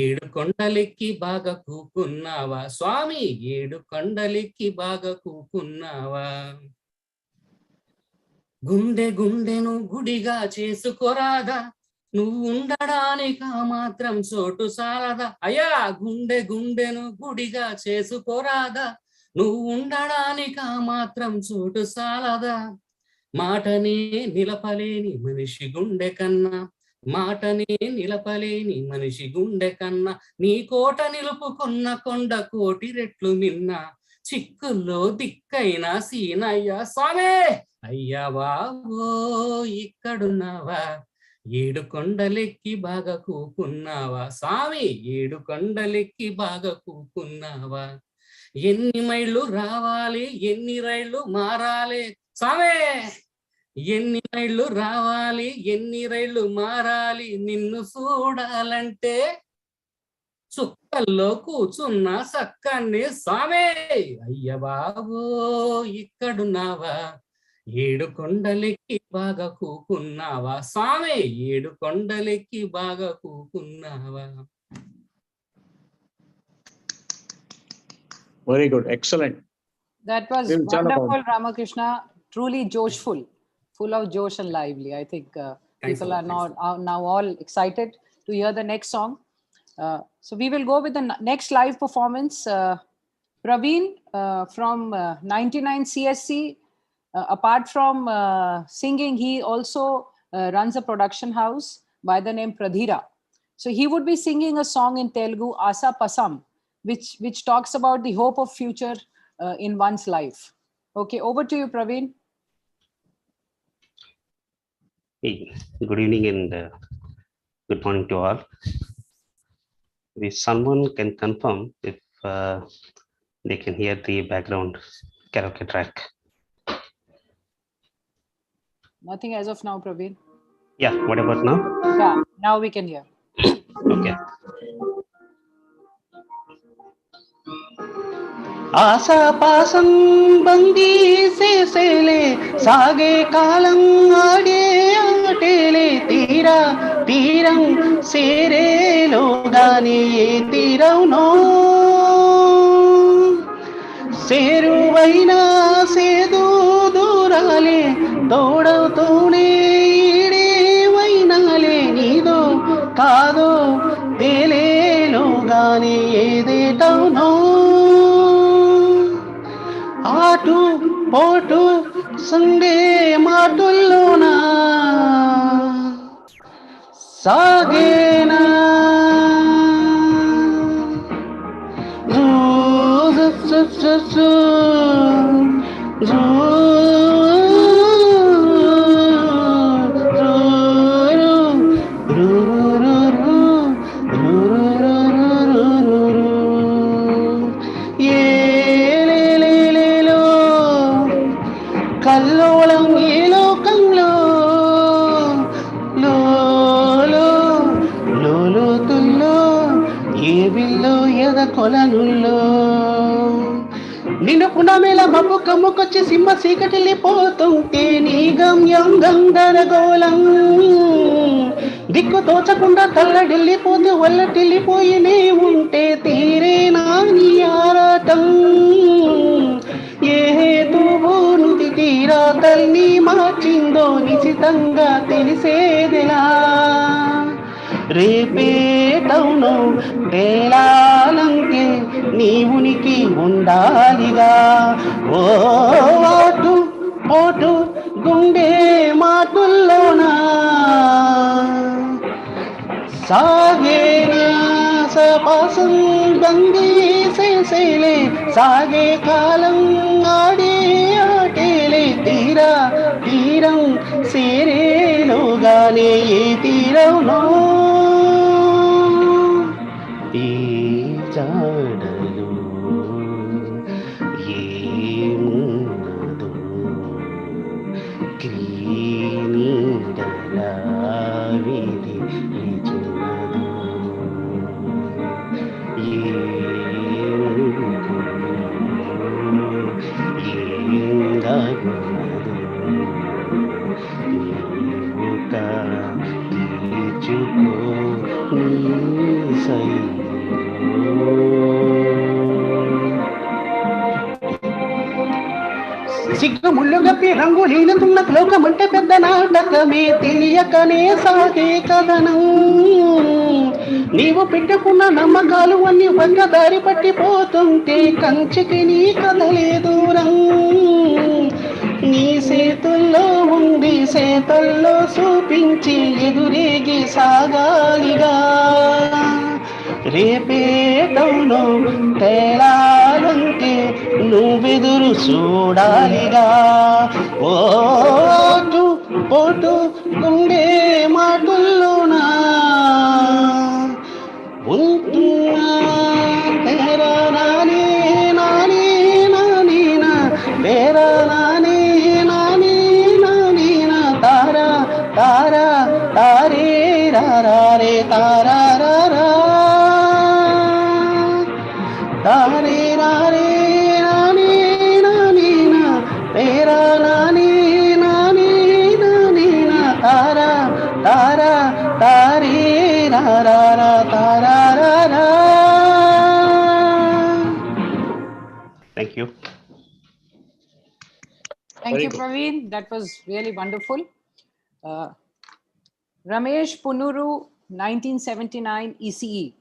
ఏడు కొండలెక్కి బాగా కూకున్నావా స్వామి ఏడు కొండలెక్కి బాగా కూకున్నావా గుండె గుండెను గుడిగా చేసుకోరాదా నువ్వు ఉండడానిక మాత్రం చోటు సాలదా అయ్యా గుండె గుండెను గుడిగా చేసుకోరాదా నువ్వు ఉండడానిక మాత్రం చోటు సాలదా మాటనే నిలపలేని మనిషి గుండె కన్నా మాటనే నిలపలేని మనిషి గుండె కన్నా నీ కోట నిలుపుకున్న కొండ కోటి రెట్లు మిన్న చిక్కుల్లో దిక్కైన సీనయ్య స్వామే అయ్యా బాబో ఇక్కడున్నావా ఏడు కొండలెక్కి బాగా కూకున్నావా స్వామి ఏడు కొండలెక్కి బాగా కూకున్నావా ఎన్ని మైళ్ళు రావాలి ఎన్ని రైళ్ళు మారాలి స్వామి ఎన్ని మైళ్ళు రావాలి ఎన్ని రైళ్ళు మారాలి నిన్ను చూడాలంటే చుక్కల్లో కూర్చున్న సక్కన్ని స్వామి అయ్య బాబో ఇక్కడున్నావా ఏడు కొండలెక్కి బాగా కూకున్నావా స్వామి ఏడు కొండలెక్కి బాగా కూకున్నావా Very good, excellent. That was wonderful, Ramakrishna. Truly joshful. full of josh and lively. I think Thanks a people lot, are now all excited to hear the next song. So we will go with the next live performance. Praveen from 99 CSC, apart from singing, he also runs a production house by the name Pradhira. So he would be singing a song in Telugu, Asa Pasam, which talks about the hope of future in one's life. Okay, over to you, Praveen. Hey, good evening and good morning to all. If someone can confirm if they can hear the background karaoke track. Nothing as of now, Praveen. Yeah, what about now? Yeah, now we can hear. Okay. ASHA పాసం బందీ సేసేలే సాగే కాలం ఆడే ఆటేలే తీరా తీరం సేరేలోగానే ఏ తీరవునో సేరువైనా సేదు దూరాలే తోడవుతూనే ఈడేవైనాలే నీదో కాదో తేలేలోగానే ఏదేటవునో ఆటు పోటు సండే మాటుల్లోనా సాగేనా కల్లోలం ఏ లోకంలో లోతుల్లో ఏ విల్లో ఎద కొలనుల్లో నిన్ను పునమేల మబ్బు కమ్ముకొచ్చి సింహ చీకటిల్లిపోతుంటే నీ గమ్యం గందరగోళం దిక్కు తోచకుండా తల్లడిల్లిపోతే వల్లటిల్లిపోయినే ఉంటే తీరేనా నీ ఆరాటం ఏ హేతువు నుది తీరా తల్లి మార్చిందో నిశితంగా తెలిసేదిలా రేపేటవును తేలాలంటే నీ ఉనికి ఉండాలిగా ఓ ఆటు పోటు గుండె మాటుల్లోనా సాగేనా సపాసం బందీ సేసేలే సాగే కాలం ఆడే ఆటేలే తీరా తీరం సేరేలోగానే ఏ తీరవునో ఈ జాడలు ఏమున్నదో క్రీనీడలా విధి లిచున్నదో ఏందాగున్నదో నీవుక తీర్చుకో నీ సిగ్గు ముళ్ళు గప్పి రంగు లీనుతున్న లోకమంటే పెద్ద నాటకమే తెలియకనే సాగే కథనం నీవు పెట్టుకున్న నమ్మకాలు అన్ని ఒక్క దారి పట్టిపోతుంటే కంచికి నీ కదలే దూరం నీ చేతుల్లో ఉండి చేతుల్లో చూపించి ఎదురేగి సాగాలిగా రేపేటవును తేలాలంటే నువ్వెదురు చూడాలిగా ఓటు పోటు గుండె మాటుల్లోనా ఉంటున్నా తేరా నానే నానే నానేనా తేరా నానే నానే నానేనా తారా తారా తారే రారే తారా రారా తారే రారే నానే నానేనా తేరా నానే నానే నానేనా తారా తారా తారే రారా తారా రారా. Thank you. Thank you, Praveen. That was really wonderful. Ramesh Punuru, 1979 ECE.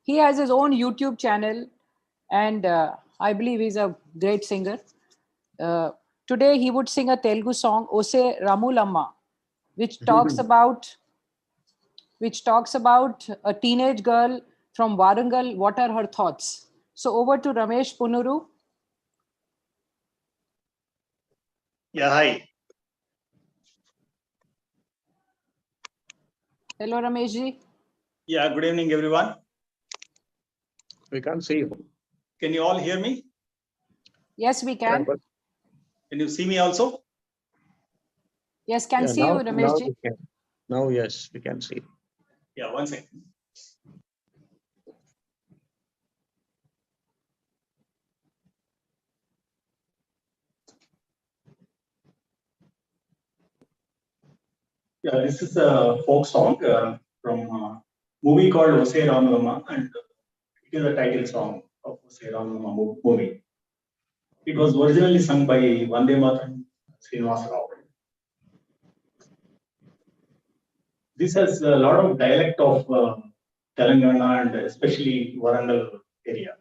He has his own YouTube channel, and I believe he's a great singer. Today, he would sing a Telugu song, Ose Ramulamma, which talks about a teenage girl from Warangal. What are her thoughts? So over to Ramesh Punuru. Yeah, hi. Hello, Ramesh ji. Yeah, good evening, everyone. We can't see you. Can you all hear me? Yes, we can. Can you see me also? Yes, can see you, Ramesh ji. Now, yes, we can see. Yeah, 1 second. Yeah, this is a folk song from a movie called Ose Ramulamma, and it is a title song of Ose Ramulamma movie. It was originally sung by Vande Mataram Srinivasa Rao. This has a lot of dialect of Telangana and especially Warangal area.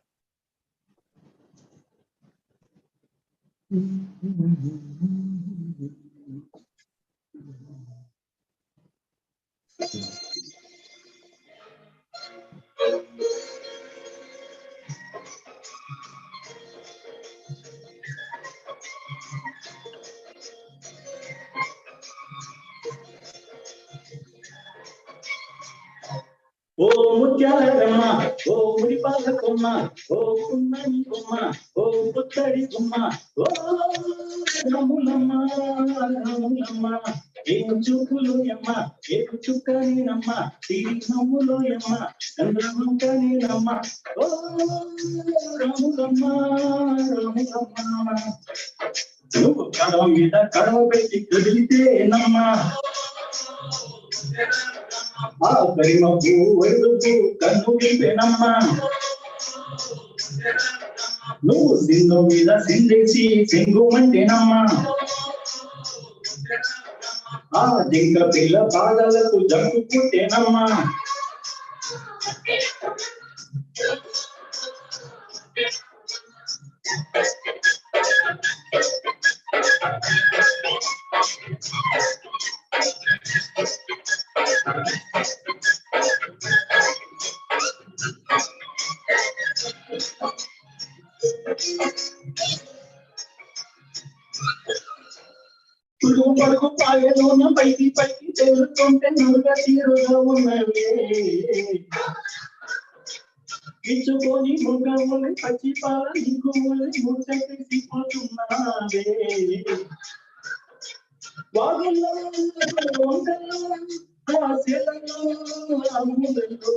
ఓ ముత్యాలమ్మ ఓ ముడిపాల కొమ్మ ఓ కుమ్మని కొమ్మ ఓ పుత్తడి కొమ్మ ఓ రాములమ్మ రాములమ్మ ఏం చూపులు యమ్మ ఏ చుక్కనేనమ్మ తీరి నమ్ములో యమ్మ చంద్రమంకనేనమ్మ ఓ రాములమ్మ రాములమ్మ నువ్వు కడవ మీద కడవ పెట్టి కదిలితేనమ్మ ఆ కరిమపు వెలుగు కన్ను వింటేనమ్మా నువ్వు సింధు మీద సిందేసి సింగుమంటేనమ్మా ఆ జింక పిల్ల పాదాలకు జంకు పుట్టేనమ్మా పడుకు పాయలోన పైకి పైకి తెలుస్తుంటే నురుగా తీరుగా ఉన్నవే ఇచ్చుకొని మృగములు పచ్చి పాల ఇంకుములు ముచ్చటిసిపోతున్నావే వాగుల్లో వంకల్లో ఆశలలో అమ్ములలో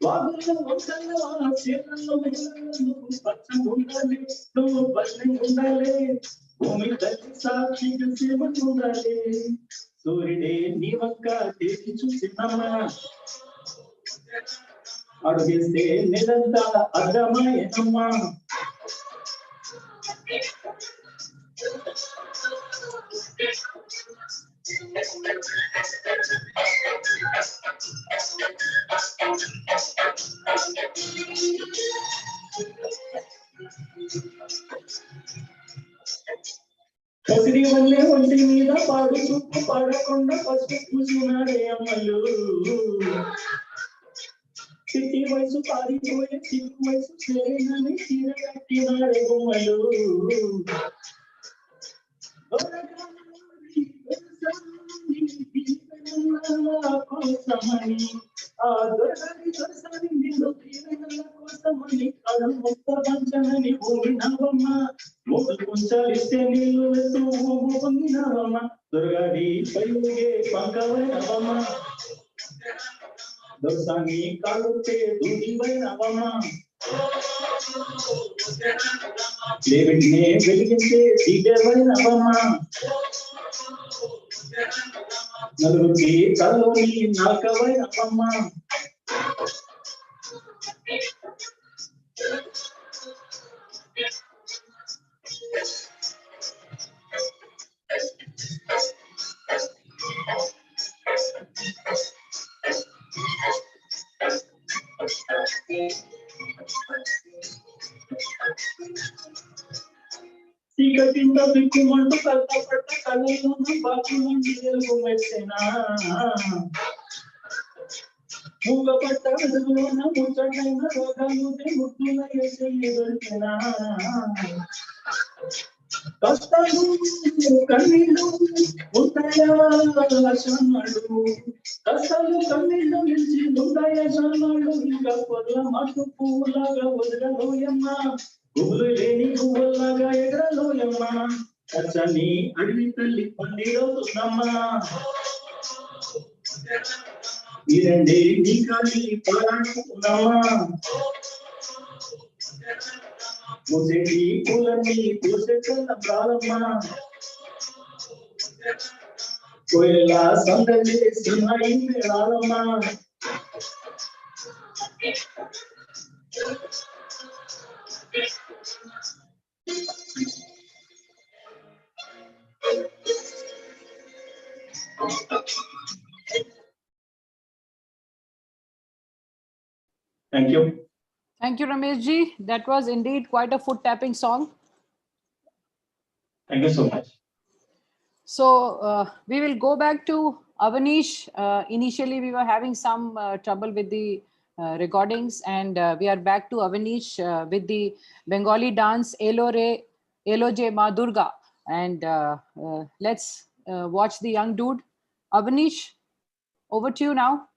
వాగుల్లో వంకల్లో ఆశలలో నువ్వు పచ్చగా ఉండాలి నువ్వు పచ్చగా ఉండాలి భూమి తల్లి సాక్షిగా సేవకు ఉండాలి సూర్యుడే నీ వంక తెచ్చి చూసినమ్మా అడుగేస్తే నిరంతా అర్థమయ్యనమ్మా పసిడి వల్లే ఒంటి మీద పాడు చూపు పడకుండా పసుపు పూసినాడే అమ్మలు చిట్టి వయసు పారిపోయే చిరు వయసు చేరని చీర కట్టినాడే బొమ్మలు కోసమని ఆ దొరసాని దొరసాని నిన్ను తీరగల కోసమని అడు మొత్త పంచనని పోయినవమ్మ మొత్త కొంచెలిస్తే నీళ్ళు వెళ్తూ పొందినవమ్మ దొరగాడి పైగే పంకవైనవమ్మ దొరసాని కాలుతే దూడివైనవమ్మ లేవినే వెలిగించే దిగవైనవమ్మ నలుగురికి కల్లోని నాకవైనవమ్మ చీకటింత దిక్కుమంటూ కష్టపడ్డ కళ్ళలోన బాకుమంటూ వెలుగుమెట్టెనా మూగపట్ట వెలుగులోన ముచ్చటైన రోగాలుదే ముట్టున ఎసెల్లి దొరికెనా కష్టాలు కన్నీళ్ళు ఉంటాయా లక్షణాలు కష్టాలు కన్నీళ్ళు నిలిచి ఉంటాయా సన్నాళ్ళు ఇంకా పొల్ల మాకు పువ్వులాగా వదలలోయమ్మ పువ్వులు లేని పువ్వులాగా ఎగరలోయమ్మ కచ్చని అడవి తల్లి పండిరవుతుందమ్మా ఈ రెండే నీ కాలి పోరాడుతున్నామా ముసటి పూలన్నీ పూసెక్కల ప్రారంభ కోయలా సందడి చేస్తున్నాయి మేళాలమ్మా Thank you. Thank you, Ramesh ji. That was indeed quite a foot tapping song. Thank you so much. So we will go back to Avanish. Initially, we were having some trouble with the recordings, and we are back to Avanish with the Bengali dance Elo Je Ma Durga. And let's watch the young dude. Avanish, over to you now.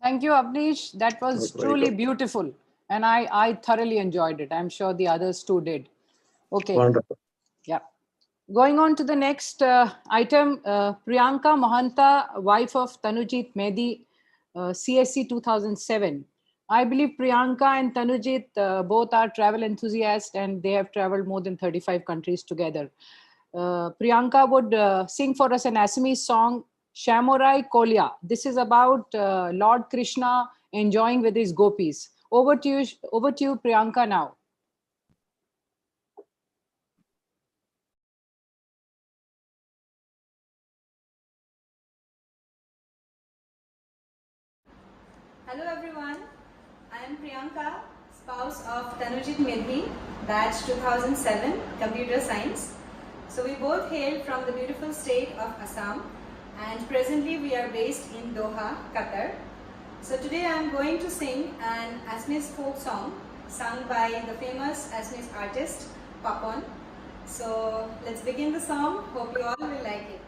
Thank you, Avnish. That was Very truly good. beautiful. And I thoroughly enjoyed it. I'm sure the others too did. Okay. Wonderful. Yeah. Going on to the next item, Priyanka Mohanta, wife of Tanujit Mehdi, CSC 2007. I believe Priyanka and Tanujit both are travel enthusiasts and they have traveled more than 35 countries together. Priyanka would sing for us an Assamese song, Shamurai Kolya. This is about Lord Krishna enjoying with his gopis. Over to you, Priyanka now. Hello everyone, I am Priyanka, spouse of Tanujit Mehdi, batch 2007, Computer Science. So we both hail from the beautiful state of Assam and presently we are based in Doha, Qatar. So today I am going to sing an Assamese folk song sung by the famous Assamese artist, Papon. So let's begin the song, hope you all will like it.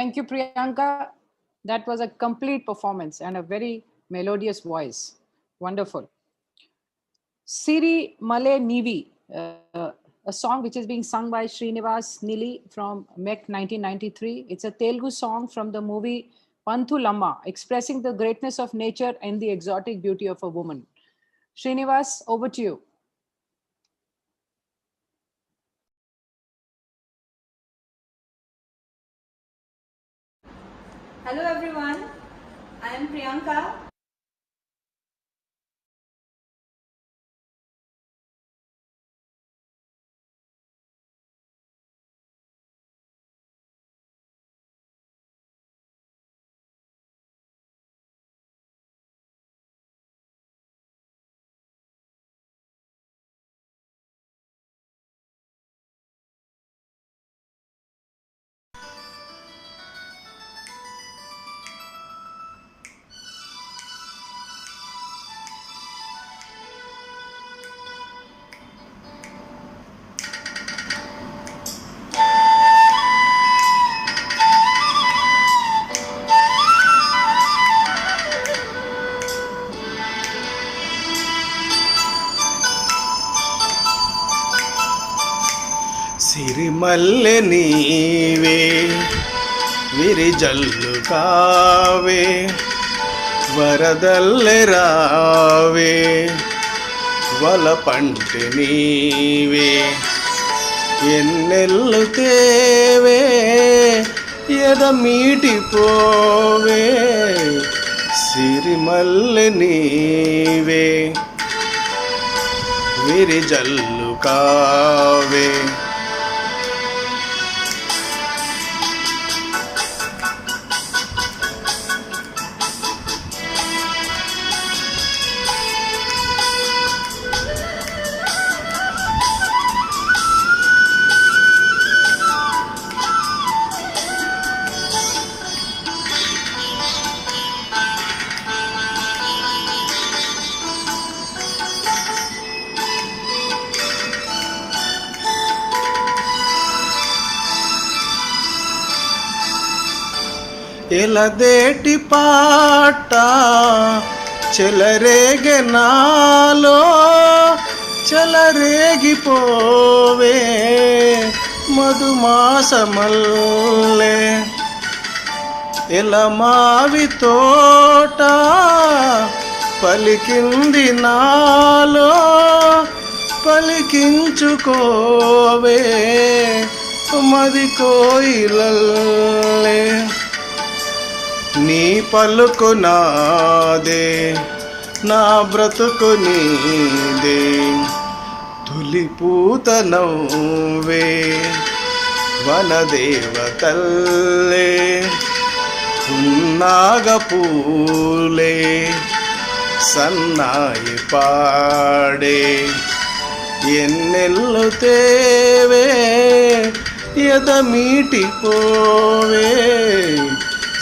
Thank you, Priyanka. That was a complete performance and a very melodious voice. Wonderful. Siri Male Nivi, a song which is being sung by Srinivas Nili from MEC 1993. It's a Telugu song from the movie Panthulamma, expressing the greatness of nature and the exotic beauty of a woman. Srinivas, over to you. Hello everyone, I am Priyanka. సిరిమల్లె నీవే విరిజల్లు కావే వరదల్లె రావే వలపంటి నీవే ఎన్నెల్లు తేవే ఎద మీటిపోవే సిరిమల్లె నీవే విరిజల్లు కావే ఎలదేటి పాట చెలరేగె నాలో చెలరేగిపోవే మధుమాసమల్లే ఎలమావి తోట పలికింది నాలో పలికించుకోవే మది కోయిలల్లే నీ పలుకు నాదే నా బ్రతుకు నీదే తులిపూత నవ్వే వనదేవతల్లే ఉన్నాగ పూలే సన్నాయి పాడే ఎన్నెల్లు తేవే ఎద మీటిపోవే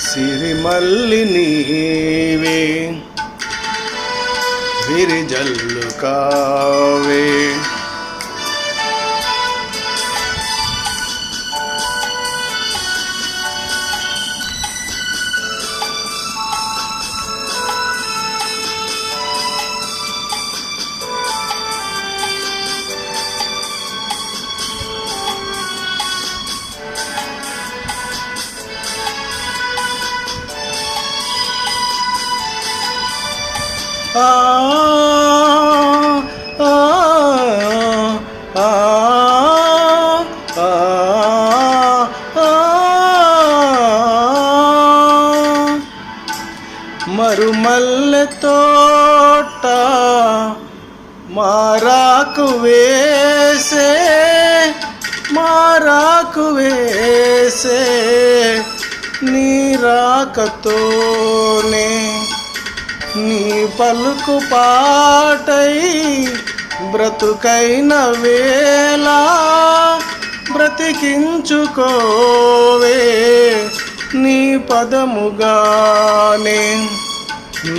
సిరిమల్లి నీవే విరిజల్లు కావే ఆ ఆ ఆ మరుమల్లె తోట మారాకు వేసే నీ రాకతోనే నీ పలుకు పాటై బ్రతుకైన వేళ బ్రతికించుకోవే నీ పదముగానే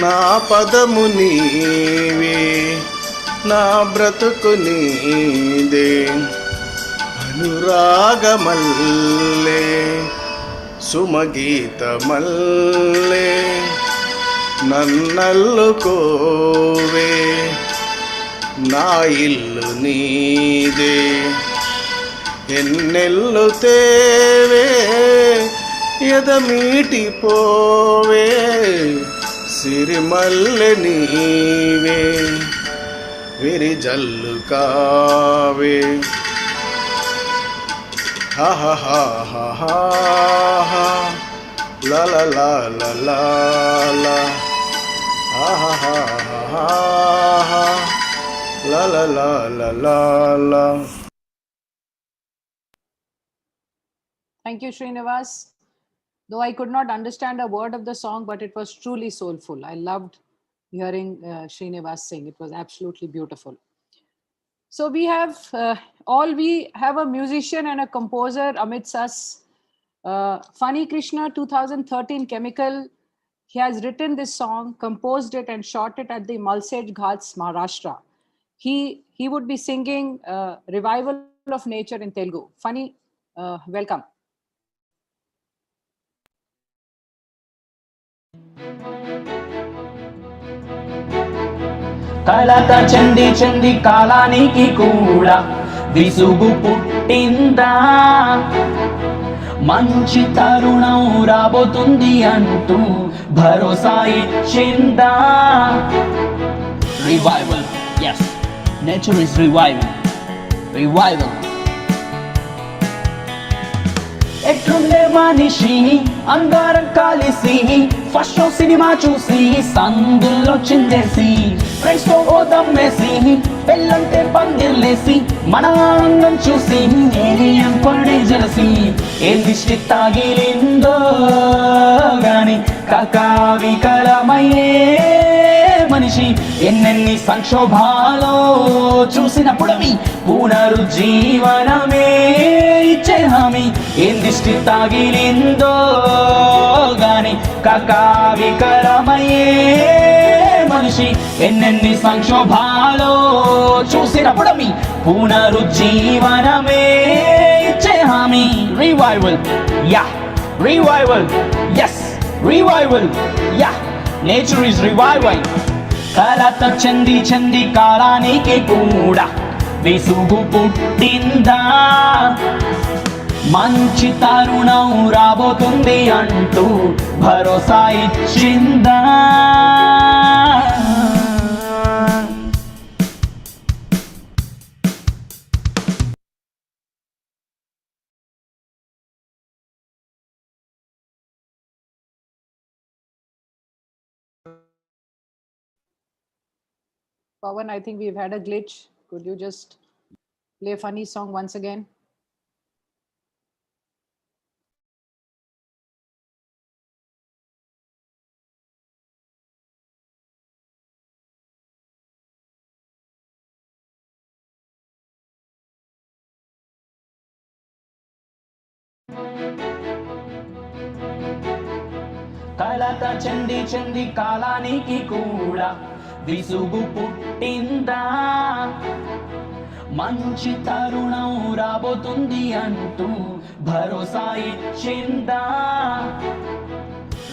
నా పదము నీవే నా బ్రతుకు నీదే అనురాగమల్లే సుమగీత మల్లే నన్నల్లుకోవే నా ఇల్లు నీదే ఎన్నెల్లు తేవే ఎదమీటి పోవే సిరిమల్లె నీవే Virijallu కావే ha la la la la la la ha la la la la la la. Thank you, Srinivas. Though I could not understand a word of the song, but it was truly soulful. I loved hearing Srinivas sing. It was absolutely beautiful. So we have a musician and a composer amidst us. Funny Krishna, 2013 Chemical. He has written this song, composed it, and shot it at the Malsej Ghats, Maharashtra. He would be singing Revival of Nature in Telugu. Funny, welcome. కలత చంది చంది కాలానికి కూడా విసుగు పుట్టిందా మంచి తరుణం రాబోతుంది అంటూ భరోసా ఇచ్చిందా revival yes nature is reviving revival ఎట్లుండే మనిషి అంగారం కలిసి ఫస్ట్ షో సినిమా చూసి సందుల్లో చిందేసి ఫ్రెండ్స్ తో ఓదమ్మేసి పెళ్ళంటే పందిర్లేసి మన ఆనందం చూసి ఏలియన్ పడే జలసి ఏ దిష్టి తాగిలిందో గాని కకావికలమయ్యే మనిషి ఎన్నెన్ని సంక్షోభాలో చూసినప్పుడు పునరుజ్జీవనమే ఇచ్చే హామీ ఏం దిష్టి తాగిలిందో గాని కకావికలమయ్యే మనిషి ఎన్నెన్ని సంక్షోభాలో చూసినప్పుడు పునరుజ్జీవనమే ఇచ్చే హామీ revival yeah revival yes revival yeah nature is reviving కలత చంది చంది కాలానికి కూడా విసుగు పుట్టిందా మంచి తరుణం రాబోతుంది అంటూ భరోసా ఇచ్చిందా Pawan, I think we've had a glitch. Could you just play a funny song once again? కలత చంది చంది కాలానికి కూడా విసుగు పుట్టిందా మంచి తరుణం రాబోతుంది అంటూ భరోసా ఇచ్చిందా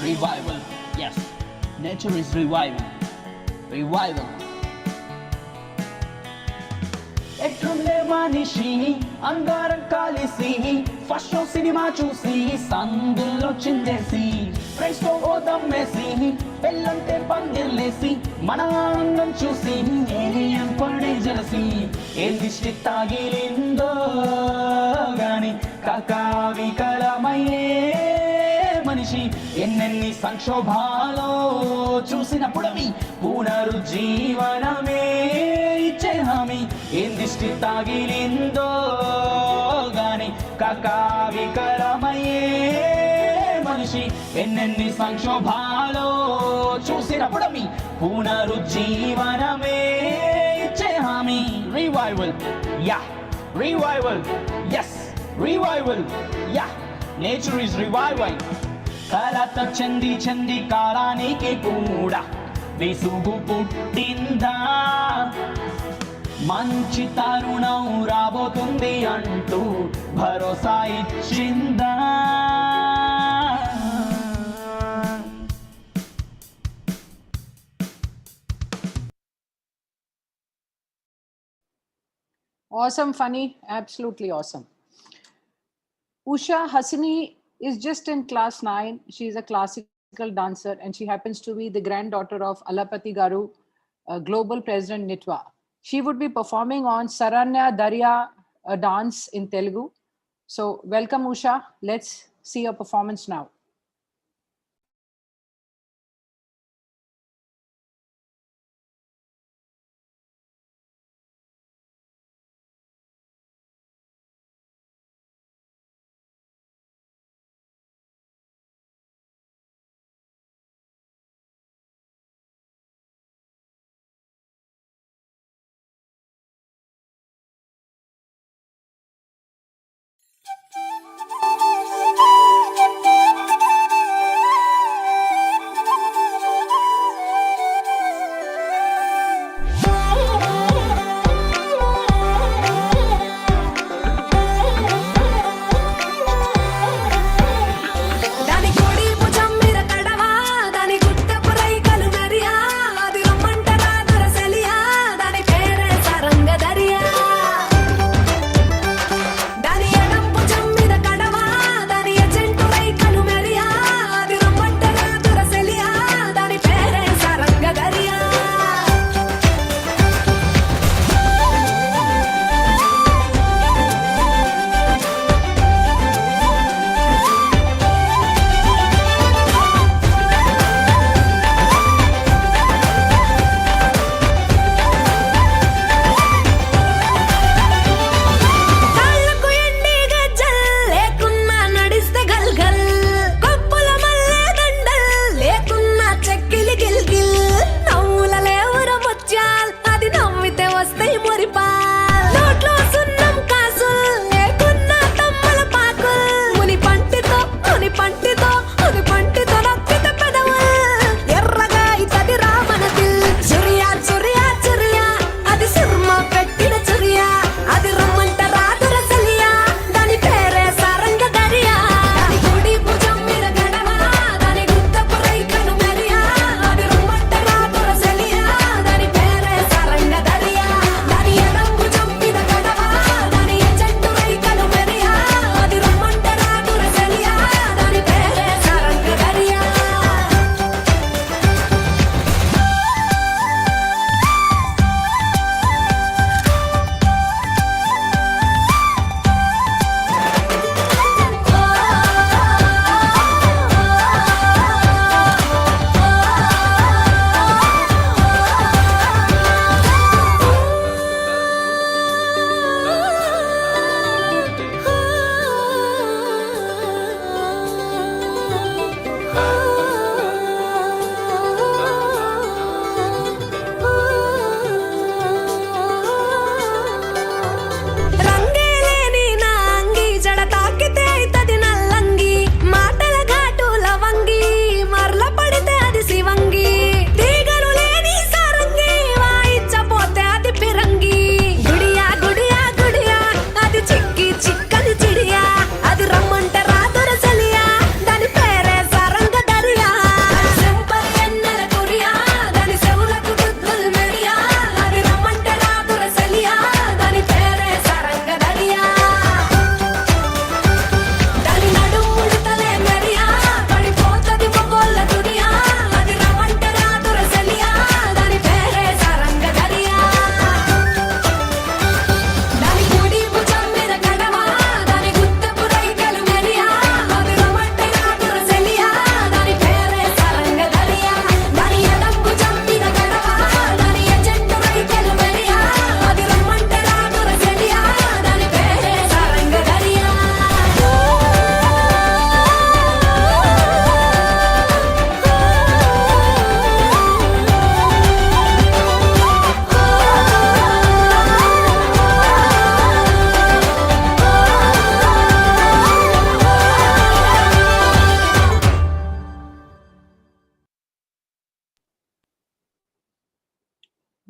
revival yes nature is reviving revival ఎట్లుండే మనిషి అంగారం కలిసి ఫస్ట్ షో సినిమా చూసి సందుల్లో చిందేసి ఫ్రెండ్స్ తో ఓదమ్మేసి పెళ్ళంటే పందిర్లేసి మన ఆనందం చూసి ఏలియన్ పడే జలసి ఏ దిష్టి తాగిలిందో గాని కకావికలమయ్యే మనిషి ఎన్నెన్ని సంక్షోభాలో చూసినప్పుడు పునరుజ్జీవనమే ఇచ్చే హామీ ఏం దిష్టి తాగిలిందో గాని కకావికలమయ్యే మనిషి ఎన్నెన్ని సంక్షోభాలో చూసినప్పుడు పునరుజ్జీవనమే ఇచ్చే హామీ revival yeah revival yes revival yeah nature is reviving కలత చంది చంది కాలానికి కూడా విసుగు పుట్టిందా మంచి తరుణం రాబోతుంది అంటూ భరోసా ఇచ్చిందా Awesome, funny, absolutely awesome. Usha Hasini is just in class 9. She is a classical dancer and she happens to be the granddaughter of Alapati Garu, global president NITWAA. She would be performing on Saranya Darya, a dance in Telugu. So welcome Usha. Let's see your performance now.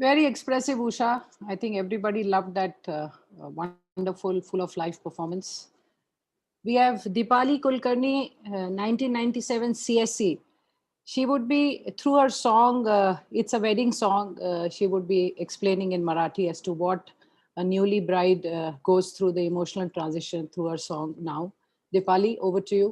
Very expressive, Usha. I think everybody loved that wonderful, full of life performance. We have Dipali Kulkarni, 1997 CSC. She would be, through her song, it's a wedding song, she would be explaining in Marathi as to what a newly bride goes through the emotional transition through her song now. Dipali, over to you.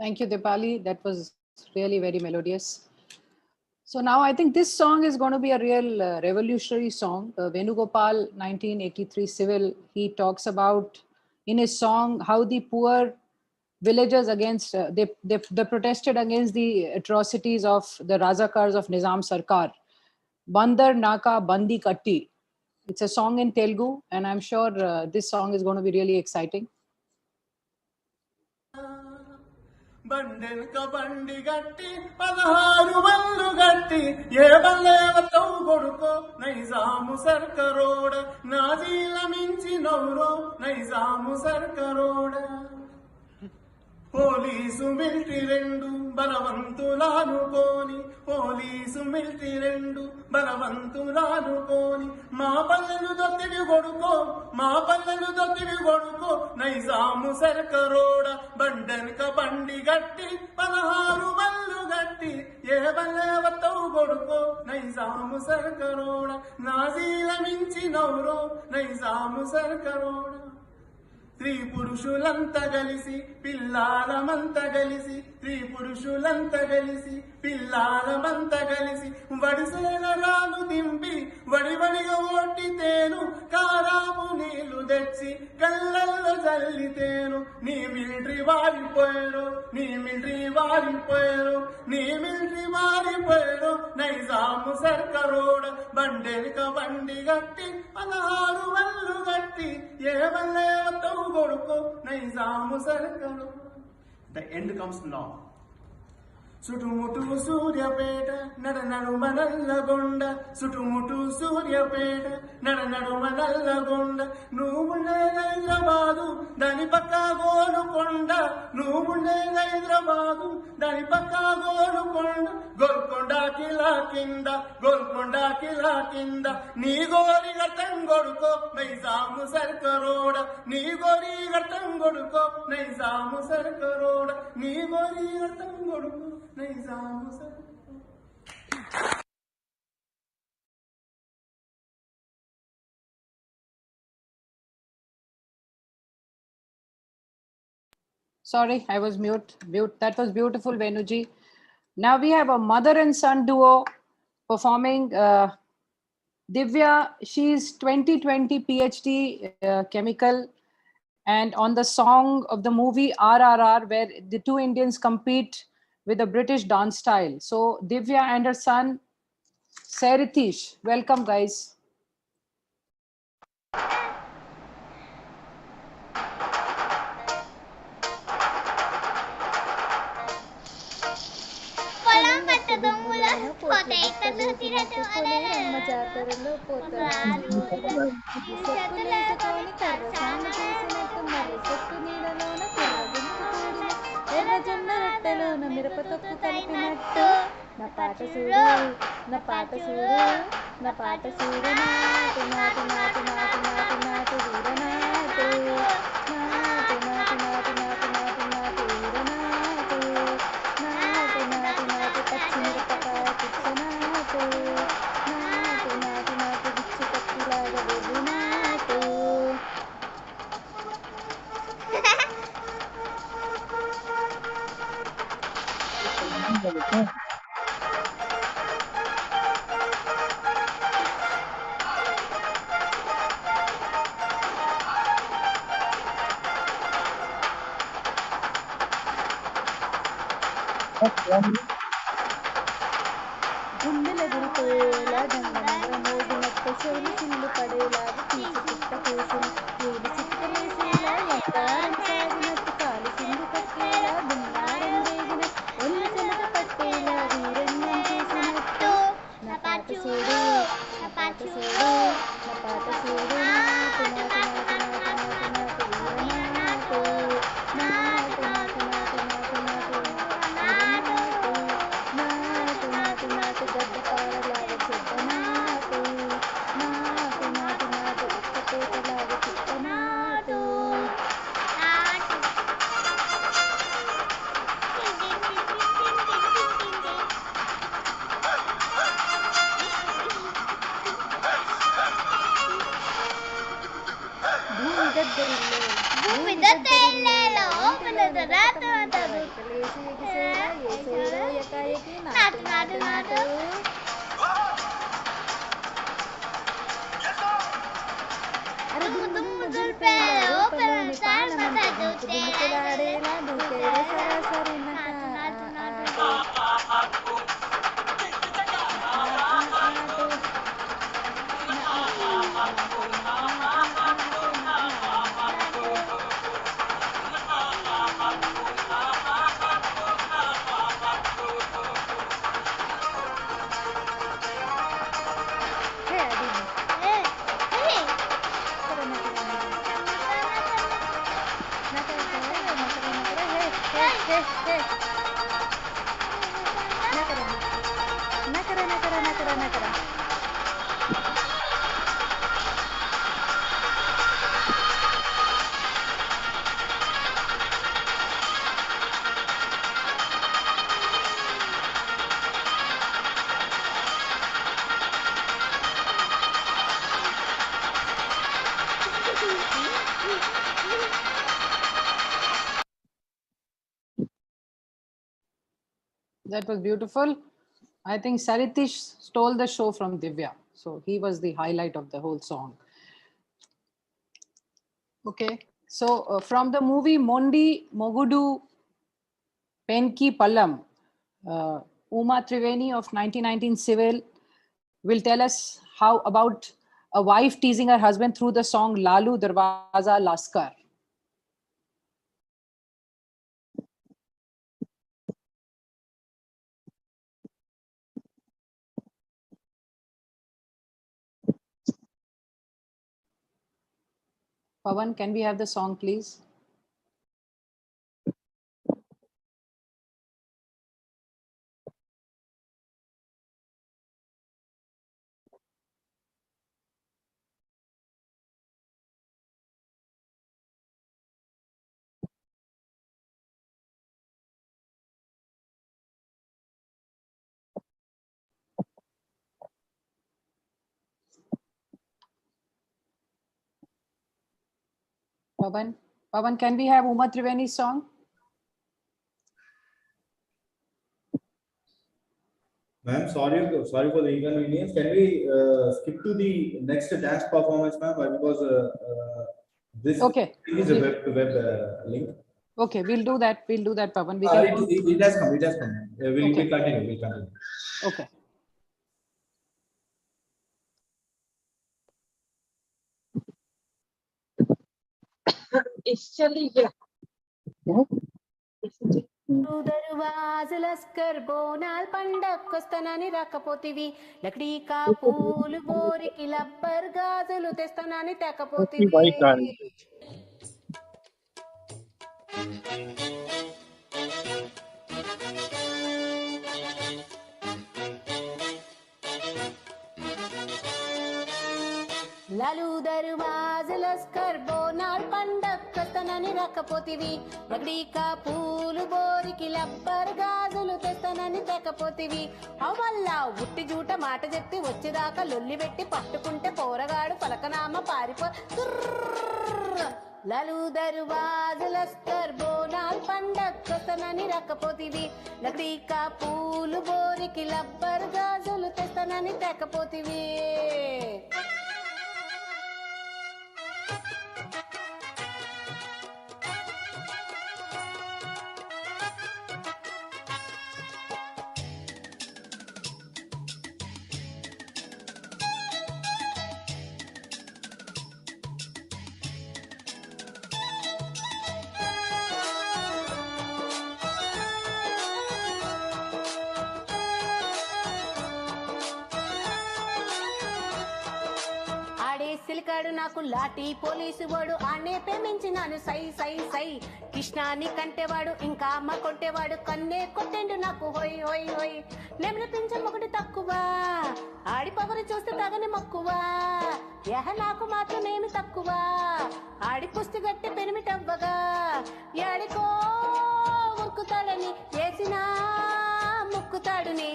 Thank you, Dipali. That was really very melodious. So now I think this song is going to be a real revolutionary song. Venugopal, 1983 civil, he talks about in his song how the poor villagers against, they protested against the atrocities of the Razakars of Nizam Sarkar. Bandar Naka Bandi Katti. It's a song in Telugu, and I'm sure this song is going to be really exciting. బండెనక బండి గట్టి 16 వల్లు గట్టి ఏ బల్లేవతో కొడుకో నైజాము సర్కరోడ నాజీల మించి నౌరో Nizam సర్కరోడ police military రెండు బలవంతులానుకోని police military రెండు బలవంతులానుకోని మా పల్లెలు దొత్తివి కొడుకో మా పల్లెలు దొత్తివి కొడుకో నైజాము సర్కరోడ బండెనక బండి గట్టి 16 వల్లు గట్టి ఏ బల్లేవతో కొడుకో నైజాము సర్కరోడ నాజీల మించి నౌరో నైజాము సర్కరోడ స్త్రీ పురుషులంతా కలిసి పిల్లాలమంతా కలిసి స్త్రీ పురుషులంతా కలిసి పిల్లాలమంతా కలిసి వడిసేల రాను దింపి వడివడిగా ఓటితేను కారాపు నీళ్లు తెచ్చి కళ్ళల్లో జల్లితేను నీ మిలిటరీ వారిపోయారు నీ మిలిటరీ వారిపోయారు నీ మిలిటరీ వారిపోయారు నైజాము సర్కరోడ బండెనక బండి గట్టి 16 వల్లు గట్టి ఏ వల్లేవతో కొడుకో Nizam సర్కరోడ. The end comes now. చుటుముటు Suryapet నడుమ నల్లగొండ చుటుముటు సూర్యపేట నడుమ నల్లగొండ నువ్వుండేది హైదరాబాదు దాని పక్క గోలుకొండ నువ్వుండేది హైదరాబాదు దాని పక్క గోలుకొండ గోల్కొండ కిలా కింద నీ గోరి గట్టం కొడుకో నైజాము సర్కరోడ నీ గోరి గట్టం కొడుకో నైజాము సర్కరోడ నీ గోరి గట్టం కొడుకో Nizam సర్కరోడ. Sorry, I was mute. That was beautiful, Venuji. Now we have a mother and son duo performing. Divya, she's 2020 PhD chemical, and on the song of the movie RRR, where the two Indians compete with a British dance style. So Divya and her son, Saritish, welcome guys. జాతరలో పోతాను చెప్పులేసుకొని కర్రసాము చేసినట్టు మరి చెట్టు నీడలోన కూడిన ఎర్ర జొన్న రొట్టెలోన మిరప తొక్కు కలిపినట్టు నా పాట చూడు నా పాట చూడు నా పాట చూడు నాటు నాటు నాటు నాటు నాటు నాటు వీరనాటు నాటు నాటు నాటు నాటు నాటు నాటు వీరనాటు నాటు నాటు నాటు పచ్చిమిరపకాయ పిచ్చనాటు నాటు నాటు నాటు బిచ్చు పచ్చిలాగా వెళ్ళినాటు. గుండెల గురిపోయేలా గంగనగర మోగినట్టు చెవులు చిల్లు పడేలాగా తీసి పుట్ట కోసిన వేలు చిక్కలేసేలా ఎక్కారం సాగినట్టు కాలు సింగు కట్టేలా దున్నారం రేగిన ఒళ్ళు చెమట పట్టేలా వీరంగం చేసినట్టు నా పాట చూడు నా పాట చూడు నా పాట చూడు నాటు నాటు నాటు నాటు నాటు నాటు వీరనాటు నాటు నాటు నాటు నాటు నాటు వీరనాటు నాటు నాటు నాటు గడ్డ పారలాగా చెడ్డ నాటు నాటు నాటు నాటు ఉక్కపేటలాగా చిట్ట నాటు. భూమి దద్దరిల్లేలో రైతులేసి ఎగిసేలా ఏసేరా ఎకాయకి నాటు నాటు నాటు. అరే దుమ్ము దులిపేలా రూపలోని పాలమంతా దుమ్ము దుమ్ములాడేలా దూకేరా సరాసరి నాటు నాటు నాటు That was beautiful. I think Saritish stole the show from Divya. So he was the highlight of the whole song. Okay. So from the movie Mondi Mogudu Penki Pallam, Uma Triveni of 1919 Civil will tell us how about a wife teasing her husband through the song Lalu Darwaza Laskar. Pawan, can we have the song, please? Pawan, can we have Uma Triveni's song? Ma'am, sorry for the inconvenience. Can we skip to the next dance performance, ma'am? Because this Okay. is a web link. Okay, we'll do that. We'll do that, Pawan. We can. It has come. It has come. We'll continue. We'll continue. Okay. దరువాజులస్కర్ బోనాల్ పండక్కొస్తానని రాకపోతివి లకడీ కాపూలు బోరికి లబ్బర్ గాజులు తెస్తానని తేకపోతివి లాలు దరువాజులస్కర్ బోనాల్ పండక్కొస్తానని రాకపోతివి లకడీ కాపూలు బోరికి లబ్బర్ గాజులు తెస్తానని తేకపోతివి అవల్లా ఉట్టి జూట మాట చెప్పి వచ్చేదాకా లొల్లి పెట్టి పట్టుకుంటే పోరగాడు పలకనామ పారిపో లాలు దరువాజులస్కర్ బోనాల్ పండక్కొస్తానని రాకపోతివి లకడీ కాపూలు బోరికి లబ్బర్ గాజులు తెస్తానని తేకపోతివి సిలికాడు నాకు లాఠీ పోలీసు వాడు ఆనే ప్రేమించినాను సై సై సై కృష్ణాని కంటేవాడు ఇంకా అమ్మ కొట్టేవాడు కన్నే కొట్టేండు నాకు హోయ్ హోయ్ హోయ్ నెమలి పింఛం ఒకటి తక్కువ ఆడి పగరు చూస్తే తగని మక్కువ యహ నాకు మాత్రం ఏమి తక్కువ ఆడి పుస్తి గట్టి పెనిమిటవ్వగా యాడికో ఉరుకుతాడని వేసినా ముక్కుతాడుని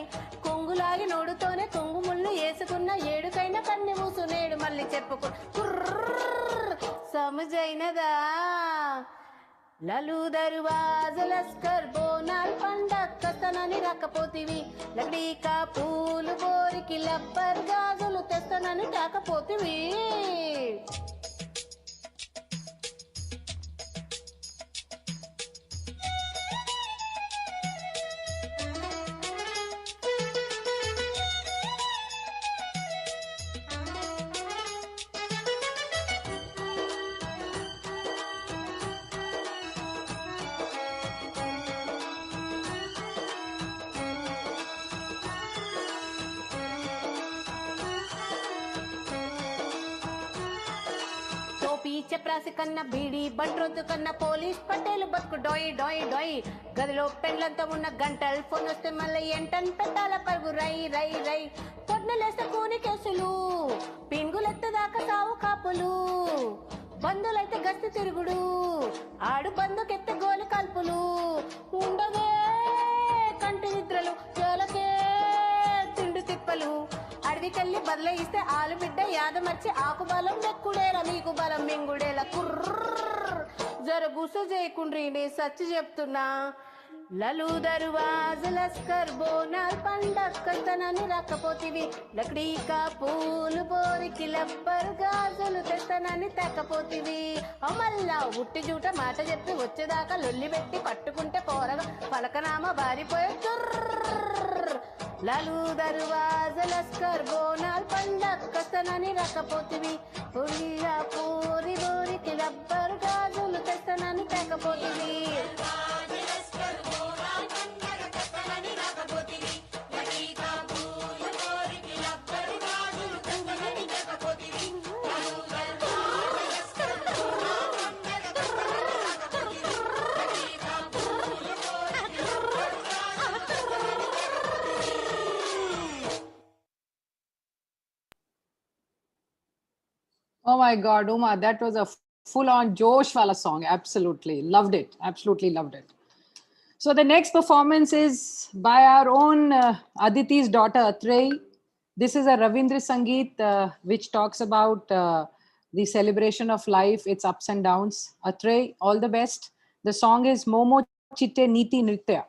కొంగులాగి నోడుతోనే కొంగు ముళ్ళు వేసుకున్న ఏడుకైనా కన్ని మూసునేడు మళ్ళీ చెప్పుకో సమజైనదా లలు దరువాజులస్కర్ బోనాల్ పండక్కొస్తానని రాకపోతివి లకడీ కాపూలు బోరికి లబ్బర్ గాజులు తెస్తానని తాకపోతివి చెప్రాసి కన్నా బీడి బంట్రొద్దు కన్నా పోలీస్ పటేలు బతుకు డోయ్ డోయ్ డోయ్ గదిలో పెండ్లంతా ఉన్న గంటలు ఫోన్ వస్తే మళ్ళీ ఎంటని పెట్టాల పరుగు రై రై రై పొద్దులేస్తే కూని కేసులు పింగులెత్తదాకా సావు కాపులు బంధులైతే గస్తీ తిరుగుడు ఆడు బంధుకెత్తే గోలి కల్పులు ఉండదే కంటి నిద్రలు జోలకే తిండు తిప్పలు అడవికెళ్ళి బదలయిస్తే ఆలు బిడ్డ యాద మర్చి ఆకు బలం మెక్కుడేలా మీకు బలం మింగుడేలా కుర్ర జర గుస చేయకుండ్రి నేను సచ్చి చెప్తున్నా లలు దరువాజులస్కర్ బోనాల్ పండక్కొస్తానని రాకపోతివి లకడీ కాపూలు బోరికి లబ్బర్ గాజులు తెస్తానని తేకపోతివి మళ్ళా ఉట్టి జూట మాట చెప్పి వచ్చేదాకా లొల్లి పెట్టి పట్టుకుంటే పోరగా పలకనామా బారిపోయే లాలు దరువాజులస్కర్ బోనాల్ పండక్కొస్తానని రాకపోతివి పులియా పూరి బోరికి లబ్బర్ గాజులు తెస్తానని తేకపోతివి Oh my God, Uma, that was a full-on Josh Wala song. Absolutely loved it. Absolutely loved it. So the next performance is by our own Aditi's daughter, Atrey. This is a Ravindra Sangeet, which talks about the celebration of life, its ups and downs. Atrey, all the best. The song is Momo Chitte Niti NITWAA.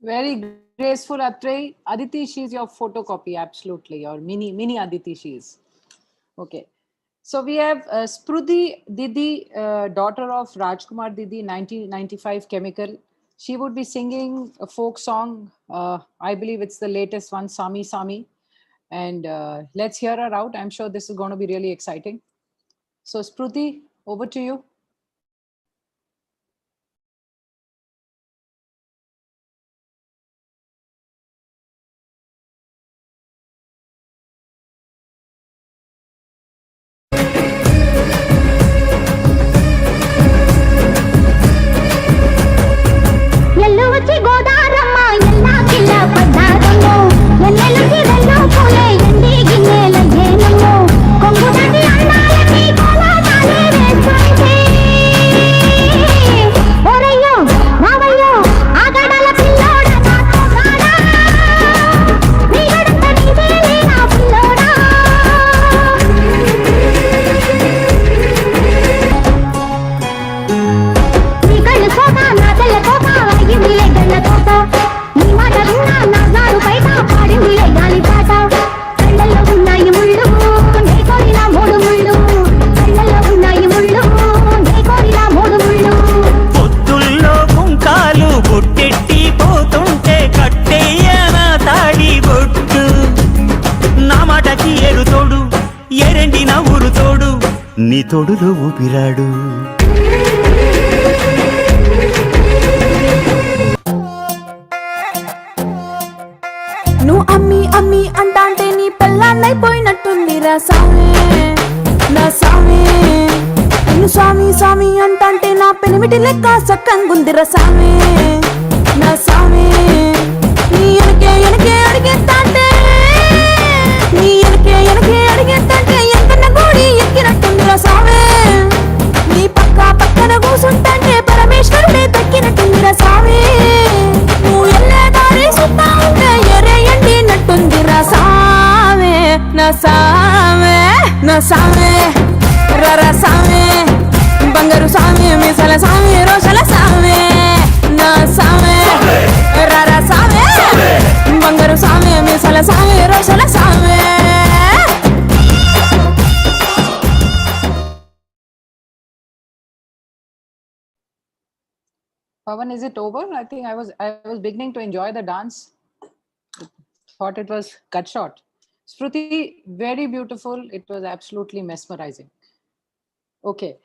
Very graceful, Atrey. Aditi, she's your photocopy, absolutely. Or mini Aditi, she is. Okay. So we have Sprudhi Didi, daughter of Rajkumar Didi, 1995 Chemical. She would be singing a folk song. I believe it's the latest one, Sami Sami. And let's hear her out. I'm sure this is going to be really exciting. So Sprudhi, over to you. నీ తోడులో ఊపిరాడు. నువ్వు అమ్మి అమ్మి అంటాంటే నీ పెళ్ళాన్నైపోయినట్టుంది రా సామే నా సామే. నిన్ను స్వామి స్వామి అంటాంటే నా పెనిమిటి లెక్క సక్కంగుందిరా సామే నా సామే. నీ ఎనకే ఎనకే అడిగేస్తాంటే నీ ఎనకే ఎనకే అడిగేస్తాంటే ఎంతన్న గూడి ఎక్కినట్టుందిరా సామే. నీ పక్క పక్కన కూసుంటాంటే పరమేశ్వరుడే దక్కినట్టుందిరా సామే. నువ్వు ఎల్లే దారి సుత్తా ఉంటే ఎరేయండి నట్టుందిరా సామే నా సామే నా సామే రరా సామే. బంగారు సామే మీసల సామే రోషల సామే నా సామే రరా సామే. బంగారు సామే మీసల సామే రోషల సామే. Pawan, is it over? I think I was beginning to enjoy the dance. Thought it was cut short. Shruti, very beautiful. It was absolutely mesmerizing. Okay.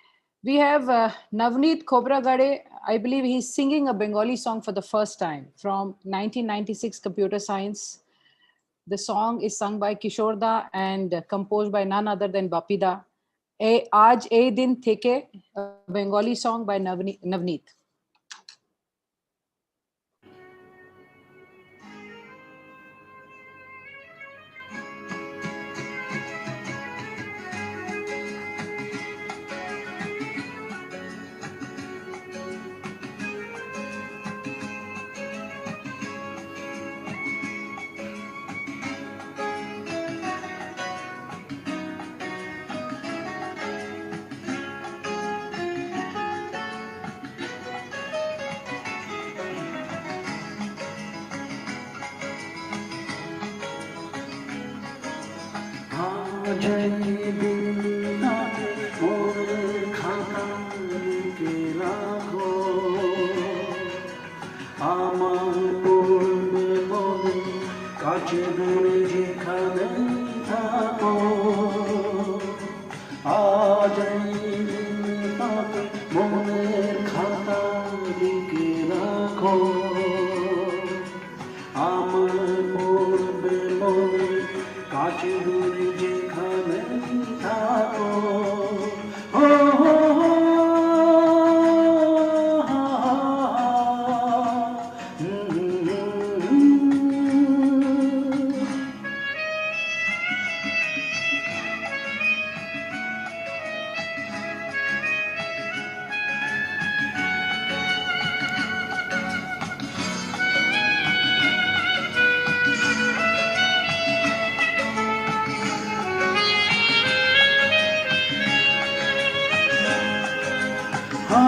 We have Navneet Khobragade. I believe he's singing a Bengali song for the first time from 1996 Computer Science. The song is sung by Kishorda and composed by none other than Bapida. Aaj Ei Din Theke, a Bengali song by Navneet.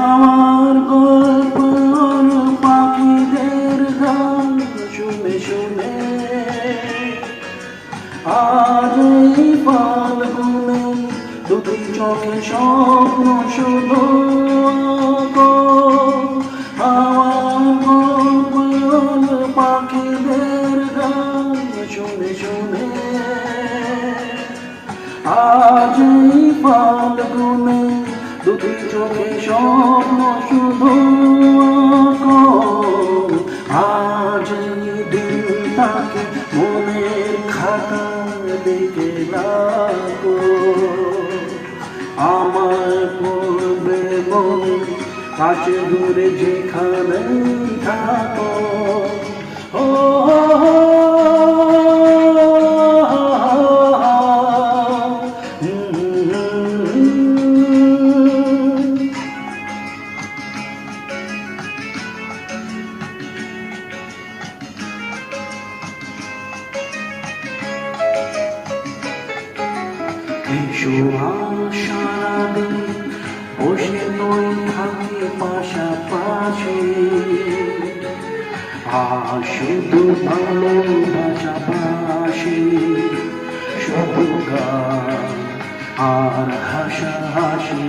আমার গল্পর পাখিদের গান শুনে শুনে আজ এই ফাল্গুনে দুটি চোখে স্বপ্ন শুধু আমার গল্পর পাখিদের গান শুনে শুনে আজ এই ফাল্গুনে দুটি চোখে স্বপ্ন শুধু আজ দিনটাকে মনের খাতা দেখে লাগো আমার পড়বে মনে কাছে দূরে যেখানে থাকো ও সারাদিন বসে নই থাকি পাশাপাশি আর শুধু ভালোবাসা পাশি শুধু গান আর হাসাহাসি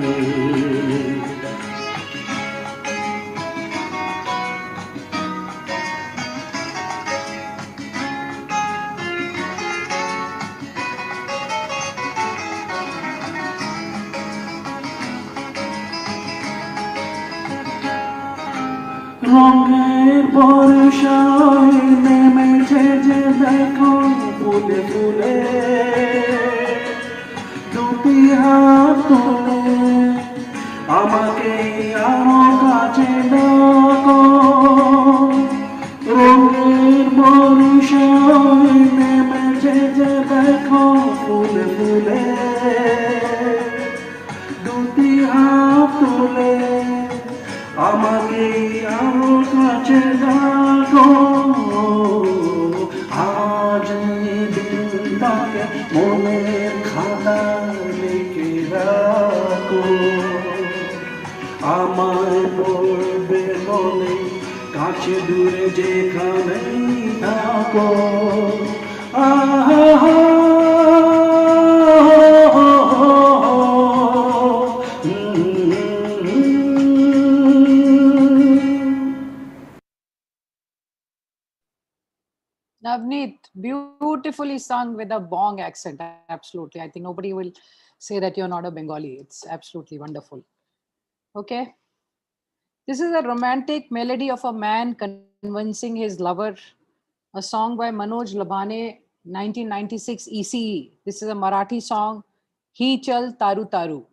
রঙের বর্ষায় নেমেছে যে দেখো ফুলে ফুলে দুটি হাত তুলে আমাকে আরো কাছে ডাকো রঙের বর্ষায় নেমেছে যে দেখো ফুলে ফুলে দুটি হাত তুলে আমাকে আরো কাছে ডাকো আজ দিনটাকে মনের খাতায় লিখে রাখো আমায় বলবে বলে কাছে দূরে যেখানেই থাকো আহা Navneet, beautifully sung with a bong accent. Absolutely. I think nobody will say that you're not a Bengali. It's absolutely wonderful. Okay. This is a romantic melody of a man convincing his lover. A song by Manoj Labhane, 1996 ECE. This is a Marathi song, Hi Chal Taru Taru.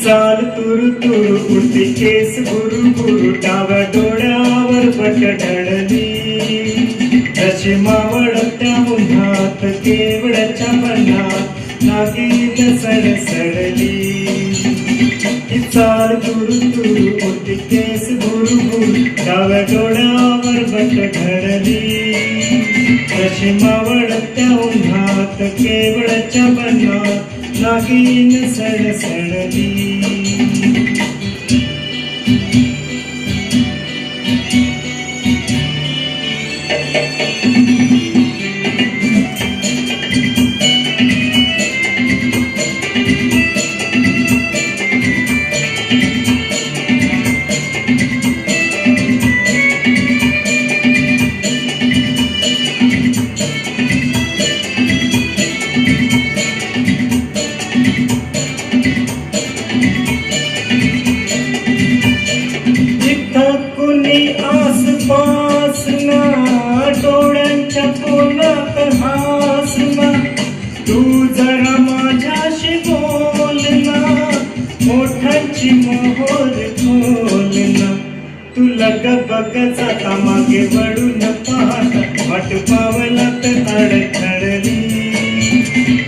चाल तुरु तुरु उडती case गुरु गुरु डाव्या डोळ्यावर but ढळली जशी मावळत्या उन्हात केवळच्या मनात नागीन सडसडली ही चाल तुरु तुरु उडती case गुरु गुरु डाव्या डोळ्यावर but ढळली जशी मावळत्या उन्हात केवळच्या मनात नागीन सडसडली डोळ्यांच्या कोणात हासना तू जरा माझ्याशी बोलना मोठ्यांची मोहोर खोलना तुला बघ जाता मागे वळून पाहता वाट पावलात अडखळली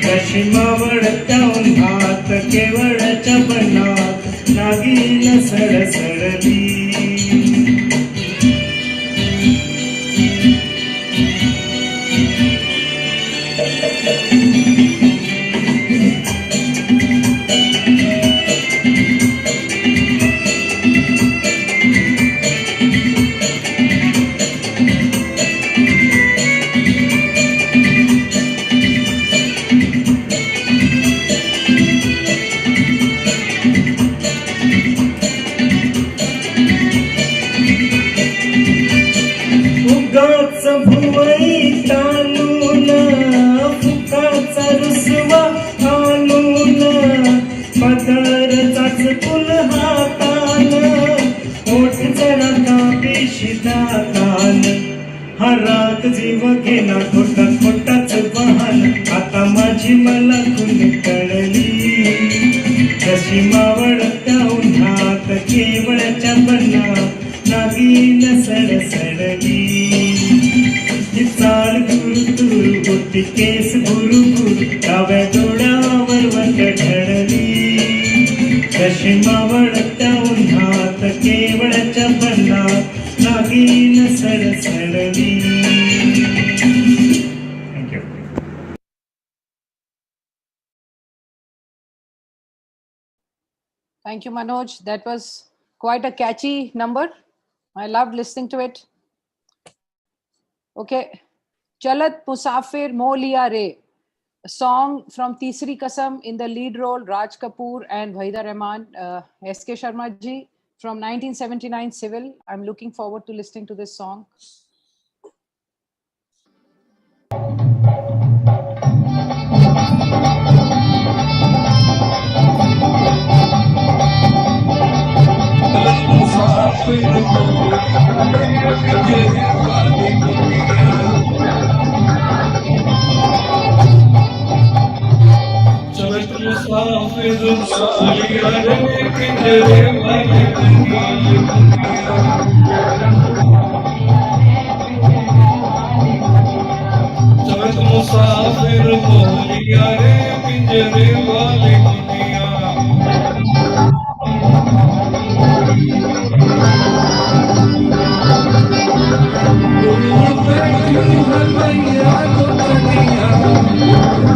कशी मावळत्या उन्हात केवळच्या बनात नागीन सडसडली उगाच भुवई ताणून फुकाचा रुसवा आणून पदरचाच फुल हातान ओठ जरा कापेशी दातान हरात जीव घेना खोटा खोटाच बहान आता माझी मला खून कळली जशी मावळत्या उन्हात केवळच्या बनात नागीन सडसडली ही चाल तुरु तुरु होती केस गुरु गुरु डाव्या डोळ्यावर वट ढळली जशी मावळत्या उन्हात केवळच्या बनात नागीन सडसडली thank you Thank you, Manoj. That was quite a catchy number. I loved listening to it. Okay. Chalat Musafir Mo Liya Re, a song from Teasing Kasam, in the lead role Raj Kapoor and Wahida Rahman, S.K. Sharma ji, from 1979 Civil. I'm looking forward to listening to this song. चलत मुसाफिर मालिया रे पिंजरे वाली दुनिया चलत मुसाफिर मालिया रे पिंजरे वाली दुनिया उड़ बैठी हर मैया को कनिया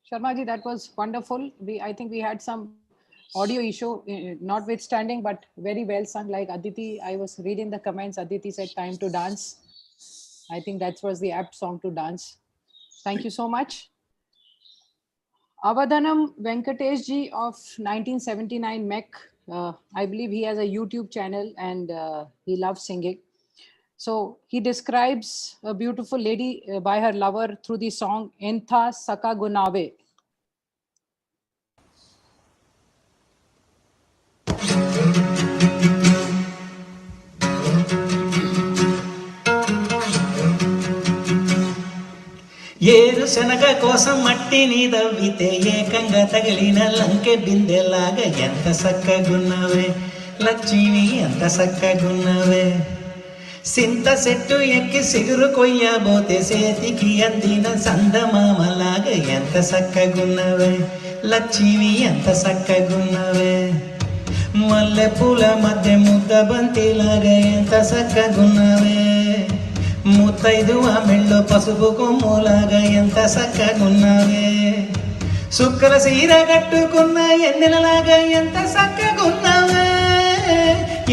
Sharma ji, that was wonderful. I think we had some audio issue, notwithstanding, but very well sung. Like Aditi, I was reading the comments. Aditi said, "Time to dance." I think that was the apt song to dance. Thank you so much. Avadhanam Venkatesh ji of 1979 MEC. I believe he has a YouTube channel and he loves singing. So he describes a beautiful lady by her lover through the song Entha Saka Gunave. ఏరు శనగ కోసం మట్టిని దవ్వితే ఏకంగా తగిలిన లంకె బిందెలాగా ఎంత సక్కగున్నవే లక్ష్మి ఎంత సక్కగున్నవే సింత చెట్టు ఎక్కి సిగురు కొయ్యబోతే చేతికి అందిన సందమామలాగా ఎంత సక్కగున్నవే లక్ష్మి ఎంత సక్కగున్నవే మల్లె పూల మధ్య ముద్ద బంతిలాగా ఎంత సక్కగున్నవే ముత్తైదు ఆ మెళ్ళో పసుపు కొమ్ములాగా ఎంత సక్కగున్నవే సుక్కల సీర కట్టుకున్న ఎన్నెలలాగా ఎంత సక్కగున్నవే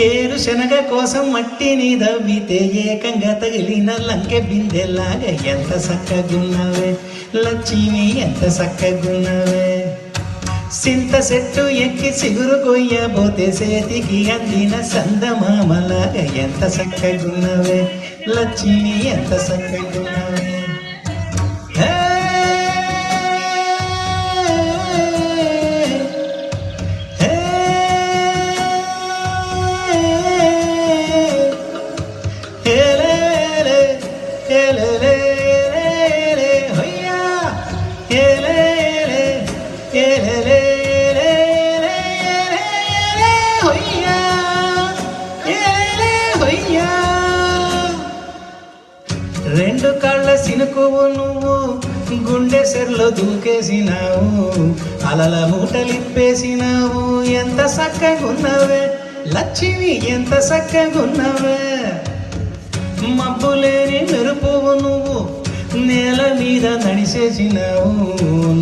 ఏరు శనగ కోసం మట్టిని దవ్వితే ఏకంగా తగిలిన లంకె బిందెలాగా ఎంత సక్కగున్నవే లక్ష్మి ఎంత సక్కగున్నవే సింత చెట్టు ఎక్కి సిగురు కొయ్యబోతే చేతికి అందిన సందమామలాగా ఎంత సక్కగున్నవే లక్ష్మి ఎంత సక్కగున్నవే రెండు కళ్ళ సినుకువు నువ్వు గుండె సెర్లో దూకేసినావు, అలల మూటలిప్పేసినావు. ఎంత సక్కగున్నవే లక్ష్మి, ఎంత సక్కగున్నవే. మబ్బులేని మెరుపువు నువ్వు నేల మీద నడిసేసినావు,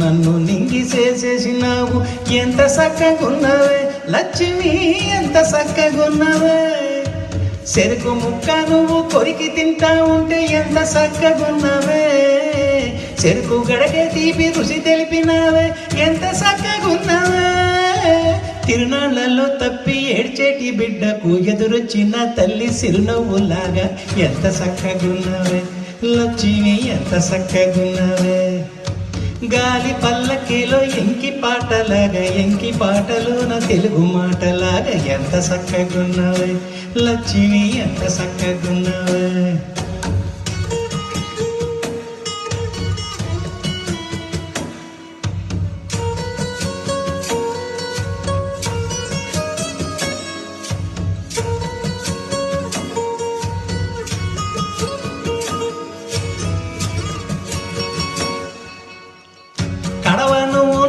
నన్ను నింగిసేసేసినావు. ఎంత సక్కగున్నవే లక్ష్మి, ఎంత సక్కగున్నవే. చెరుకు ముక్క నువ్వు కొరికి తింటా ఉంటే ఎంత సక్కగున్నవే. చెరుకు గడకే తీపి రుచి తెలిపినావే, ఎంత సక్కగున్నవే. తిరునాళ్లలో తప్పి ఏడ్చేటి బిడ్డకు ఎదురొచ్చిన తల్లి సిరునవ్వులాగా ఎంత సక్కగున్నవే లక్ష్మి, ఎంత సక్కగున్నవే. గాలి పల్లకిలో ఎంకి పాటలాగా, ఎంకి పాటలోన తెలుగు మాటలాగా ఎంత సక్కగున్నవే లక్ష్మి, ఎంత సక్కగున్నవే.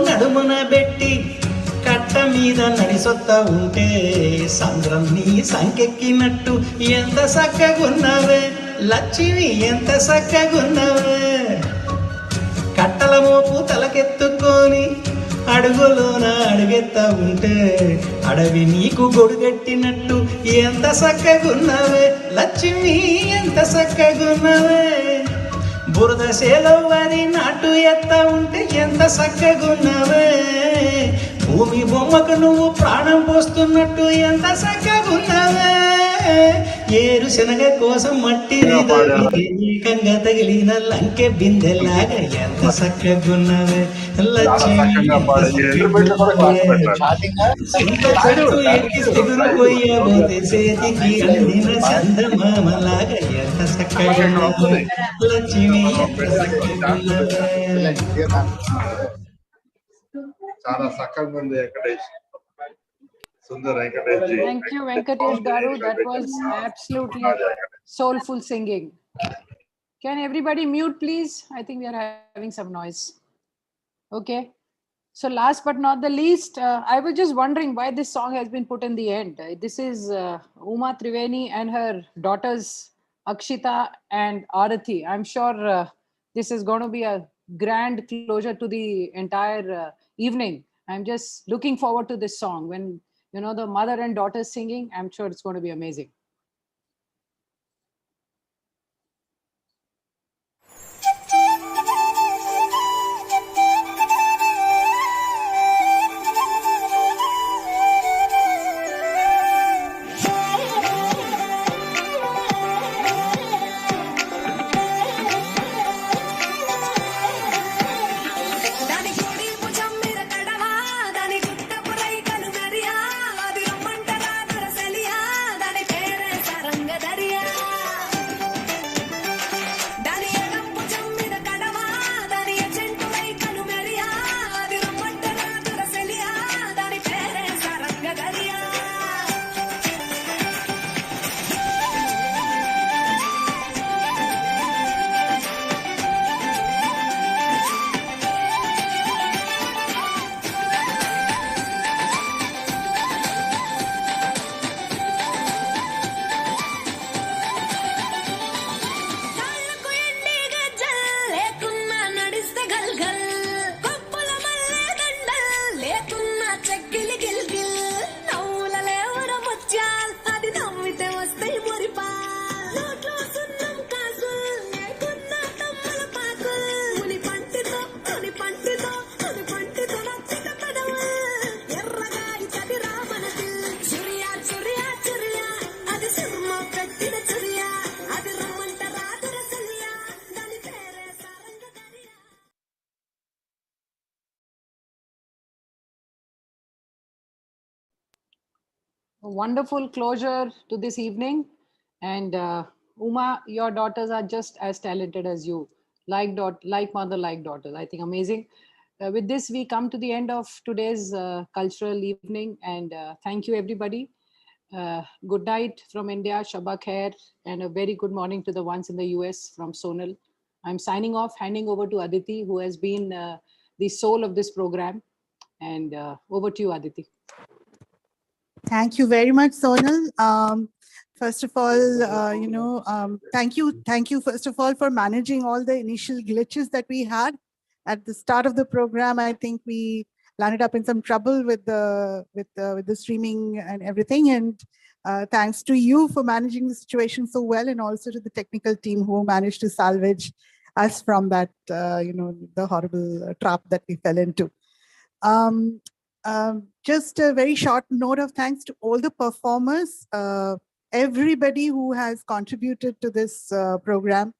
నడుమున పెట్టి కట్ట మీద నడిసొత్తా ఉంటే సంద్రం నీ సంకెక్కినట్టు ఎంత సక్కగున్నవే లక్ష్మి, ఎంత సక్కగున్నవే. కట్టల మోపు తలకెత్తుకొని అడుగులోన అడుగెత్తా ఉంటే అడవి నీకు గొడుగట్టినట్టు ఎంత సక్కగున్నవే లక్ష్మి, ఎంత సక్కగున్నవే. బురద సేలో వరి నాటు ఎత్తా ఉంటే ఎంత సక్కగున్నవే. భూమి బొమ్మకు నువ్వు ప్రాణం పోస్తున్నట్టు ఎంత సక్కగున్నవే. ఏరు శనగ కోసం మట్టి ఏకంగా తగిలిన లంకె బిందెలాగా ఎంత సక్కగున్నవే లక్ష్మి, ఎక్కి ఎగురు పోయబోతే చేతికి అందిన చందమామలాగా ఎంత సక్కగున్నవే లక్ష్మి, ఎంత సక్కగున్నవే. చాలా చక్కగా ఉంది Venkatesh, Sundar Venkatesh ji. Thank you, Venkatesh Garu. That was absolutely soulful singing. Can everybody mute, please? I think we are having some noise. Okay. So last but not the least, I was just wondering why this song has been put in the end. This is Uma Triveni and her daughters Akshita and Arathi. I'm sure this is going to be a grand closure to the entire evening. I'm just looking forward to this song. When you know the mother and daughter singing, I'm sure it's going to be amazing. A wonderful closure to this evening. And Uma, your daughters are just as talented as you. Like mother, like daughters. I think amazing. With this, we come to the end of today's cultural evening. And thank you, everybody. Good night from India, Shabba Khair, and a very good morning to the ones in the US from Sonal. I'm signing off, handing over to Aditi, who has been the soul of this program. And over to you, Aditi. Thank you very much, Sonal. First of all, thank you first of all for managing all the initial glitches that we had at the start of the program. I think we landed up in some trouble with the streaming and everything. And thanks to you for managing the situation so well, and also to the technical team who managed to salvage us from that, the horrible trap that we fell into. Just a very short note of thanks to all the performers, everybody who has contributed to this program.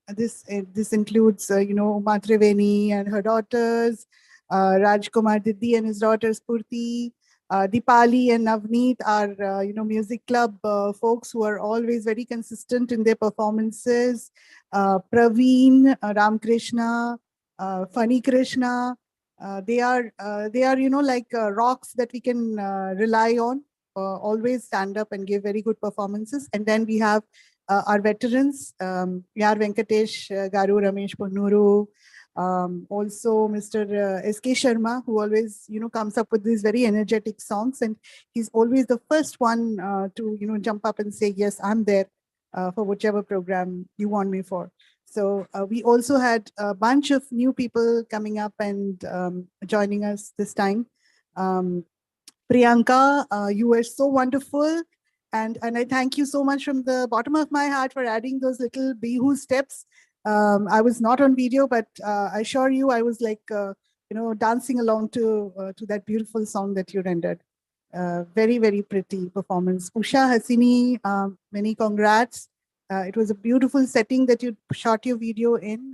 This includes, Uma Triveni and her daughters, Rajkumar Diddi and his daughters Purti, Dipali and Navneet, our music club folks who are always very consistent in their performances. Praveen, Ramkrishna, Funny Krishna. They are like rocks that we can rely on. Always stand up and give very good performances. And then we have our veterans, Yar Venkatesh Garu, Ramesh Ponnuru, also Mr. S.K. Sharma, who always comes up with these very energetic songs, and he's always the first one to jump up and say, yes, I'm there for whichever program you want me for. So we also had a bunch of new people coming up and joining us this time. Priyanka, you were so wonderful. And I thank you so much from the bottom of my heart for adding those little Bihu steps. I was not on video, but I assure you, I was like, dancing along to that beautiful song that you rendered. Very, very pretty performance. Usha Hasini, many congrats. It was a beautiful setting that you shot your video in.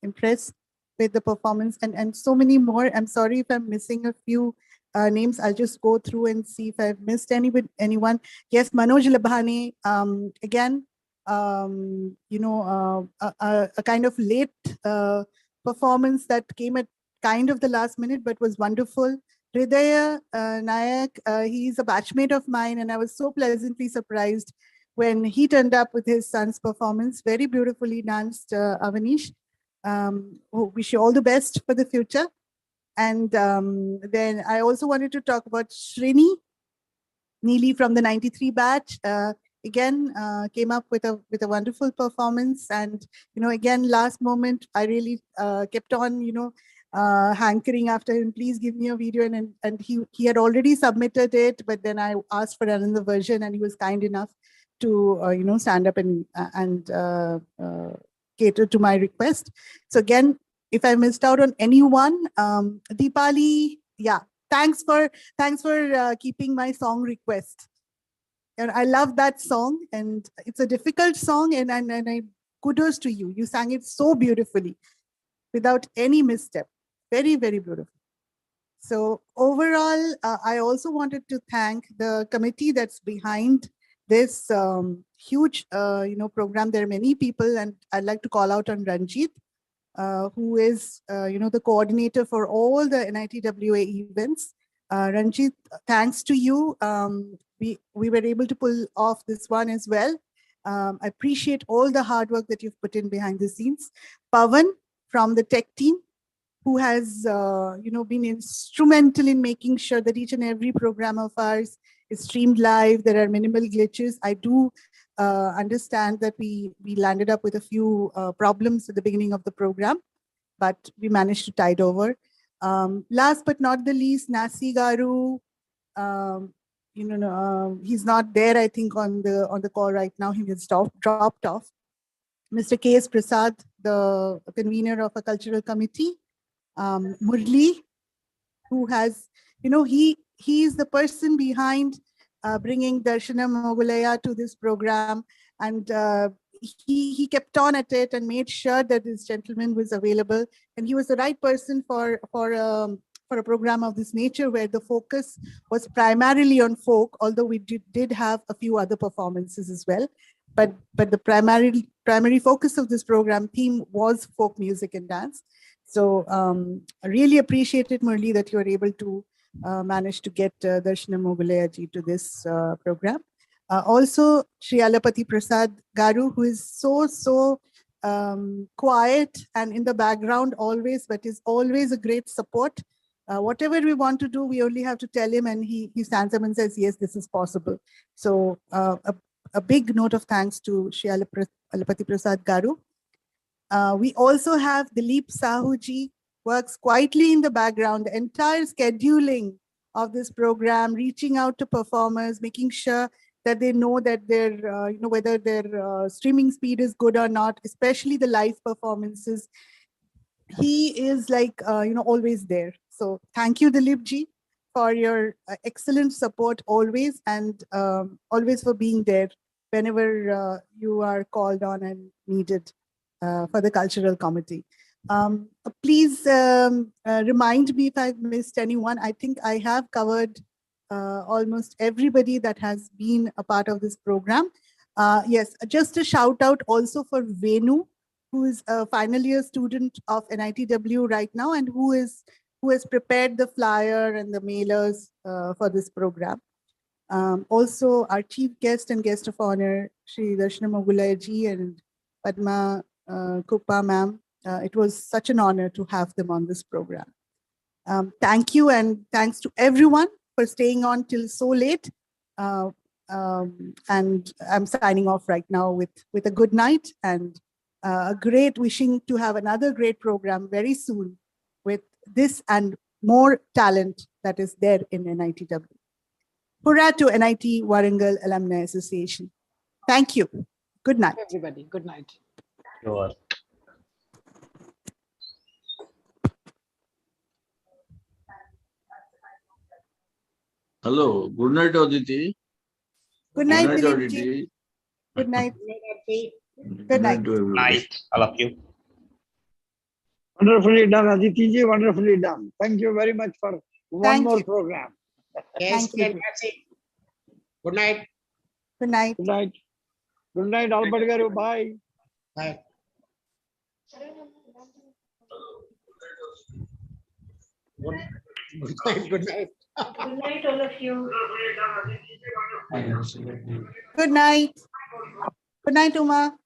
Impressed with the performance and so many more. I'm sorry if I'm missing a few names. I'll just go through and see if I've missed anyone. Yes, Manoj Labhani, again, a kind of late performance that came at kind of the last minute, but was wonderful. Hridaya Nayak, he's a batchmate of mine, and I was so pleasantly surprised when he turned up with his son's performance. Very beautifully danced, Avanish. Wish you all the best for the future. And then I also wanted to talk about Srini Neely from the 93 batch. Again, came up with a wonderful performance. And, again, last moment, I really kept on, hankering after him, please give me a video. And he had already submitted it, but then I asked for another version, and he was kind enough to stand up and cater to my request. So again, if I missed out on anyone, Deepali, yeah, thanks for keeping my song request. And I love that song, and it's a difficult song, and I kudos to you. You sang it so beautifully, without any misstep. Very, very beautiful. So overall, I also wanted to thank the committee that's behind this huge program. There are many people, and I'd like to call out on Ranjit, who is the coordinator for all the NITWA events. Ranjit, thanks to you, we were able to pull off this one as well. I appreciate all the hard work that you've put in behind the scenes. Pavan from the tech team, who has been instrumental in making sure that each and every program of ours is streamed live. There are minimal glitches. I do understand that we landed up with a few problems at the beginning of the program, but we managed to tide over. Last but not the least, Nasi Garu. He's not there, I think, on the call right now. He was dropped off. Mr. K.S. Prasad, the convener of a cultural committee. Murli, who has, he is the person behind bringing Darshanam Mogulaya to this program, and he kept on at it and made sure that this gentleman was available, and he was the right person for a program of this nature, where the focus was primarily on folk, although we did have a few other performances as well. But the primary focus of this program theme was folk music and dance. So I really appreciated, Murli, that you were able to managed to get Darshana Mogulayaji to this program. Also, Sri Alapati Prasad Garu, who is so quiet and in the background always, but is always a great support. Whatever we want to do, we only have to tell him and he stands up and says, yes, this is possible. So a big note of thanks to Sri Alapati Prasad Garu. We also have Dilip Sahuji, works quietly in the background, the entire scheduling of this program, reaching out to performers, making sure that they know that their, whether their streaming speed is good or not, especially the live performances. He is like, always there. So thank you, Dilip ji, for your excellent support always, and always for being there whenever you are called on and needed for the cultural committee. Please remind me if I've missed anyone. I think I have covered almost everybody that has been a part of this program. Yes, just a shout out also for Venu, who is a final year student of NITW right now, and who has prepared the flyer and the mailers for this program. Also, our chief guest and guest of honor, Shri Darshana Mogulayaji and Padma Kupa ma'am. It was such an honor to have them on this program. Thank you, and thanks to everyone for staying on till so late. And I'm signing off right now with a good night and a great wishing to have another great program very soon with this and more talent that is there in NITW. Hurrah to NIT Warangal Alumni Association. Thank you. Good night. Everybody, good night. Sure. Hello, good night, Aditi. Good night, Aditi. Dilip. Good night. Good night to everybody. Night, all of you. Wonderfully done, Aditi ji, wonderfully done. Thank you very much for one more program. Yes, Thank you. Good night. Good night. Good night. Good night, Albert Garu. Bye. Bye. Good night. Good night. Good night, all of you. Good night. Good night, Uma.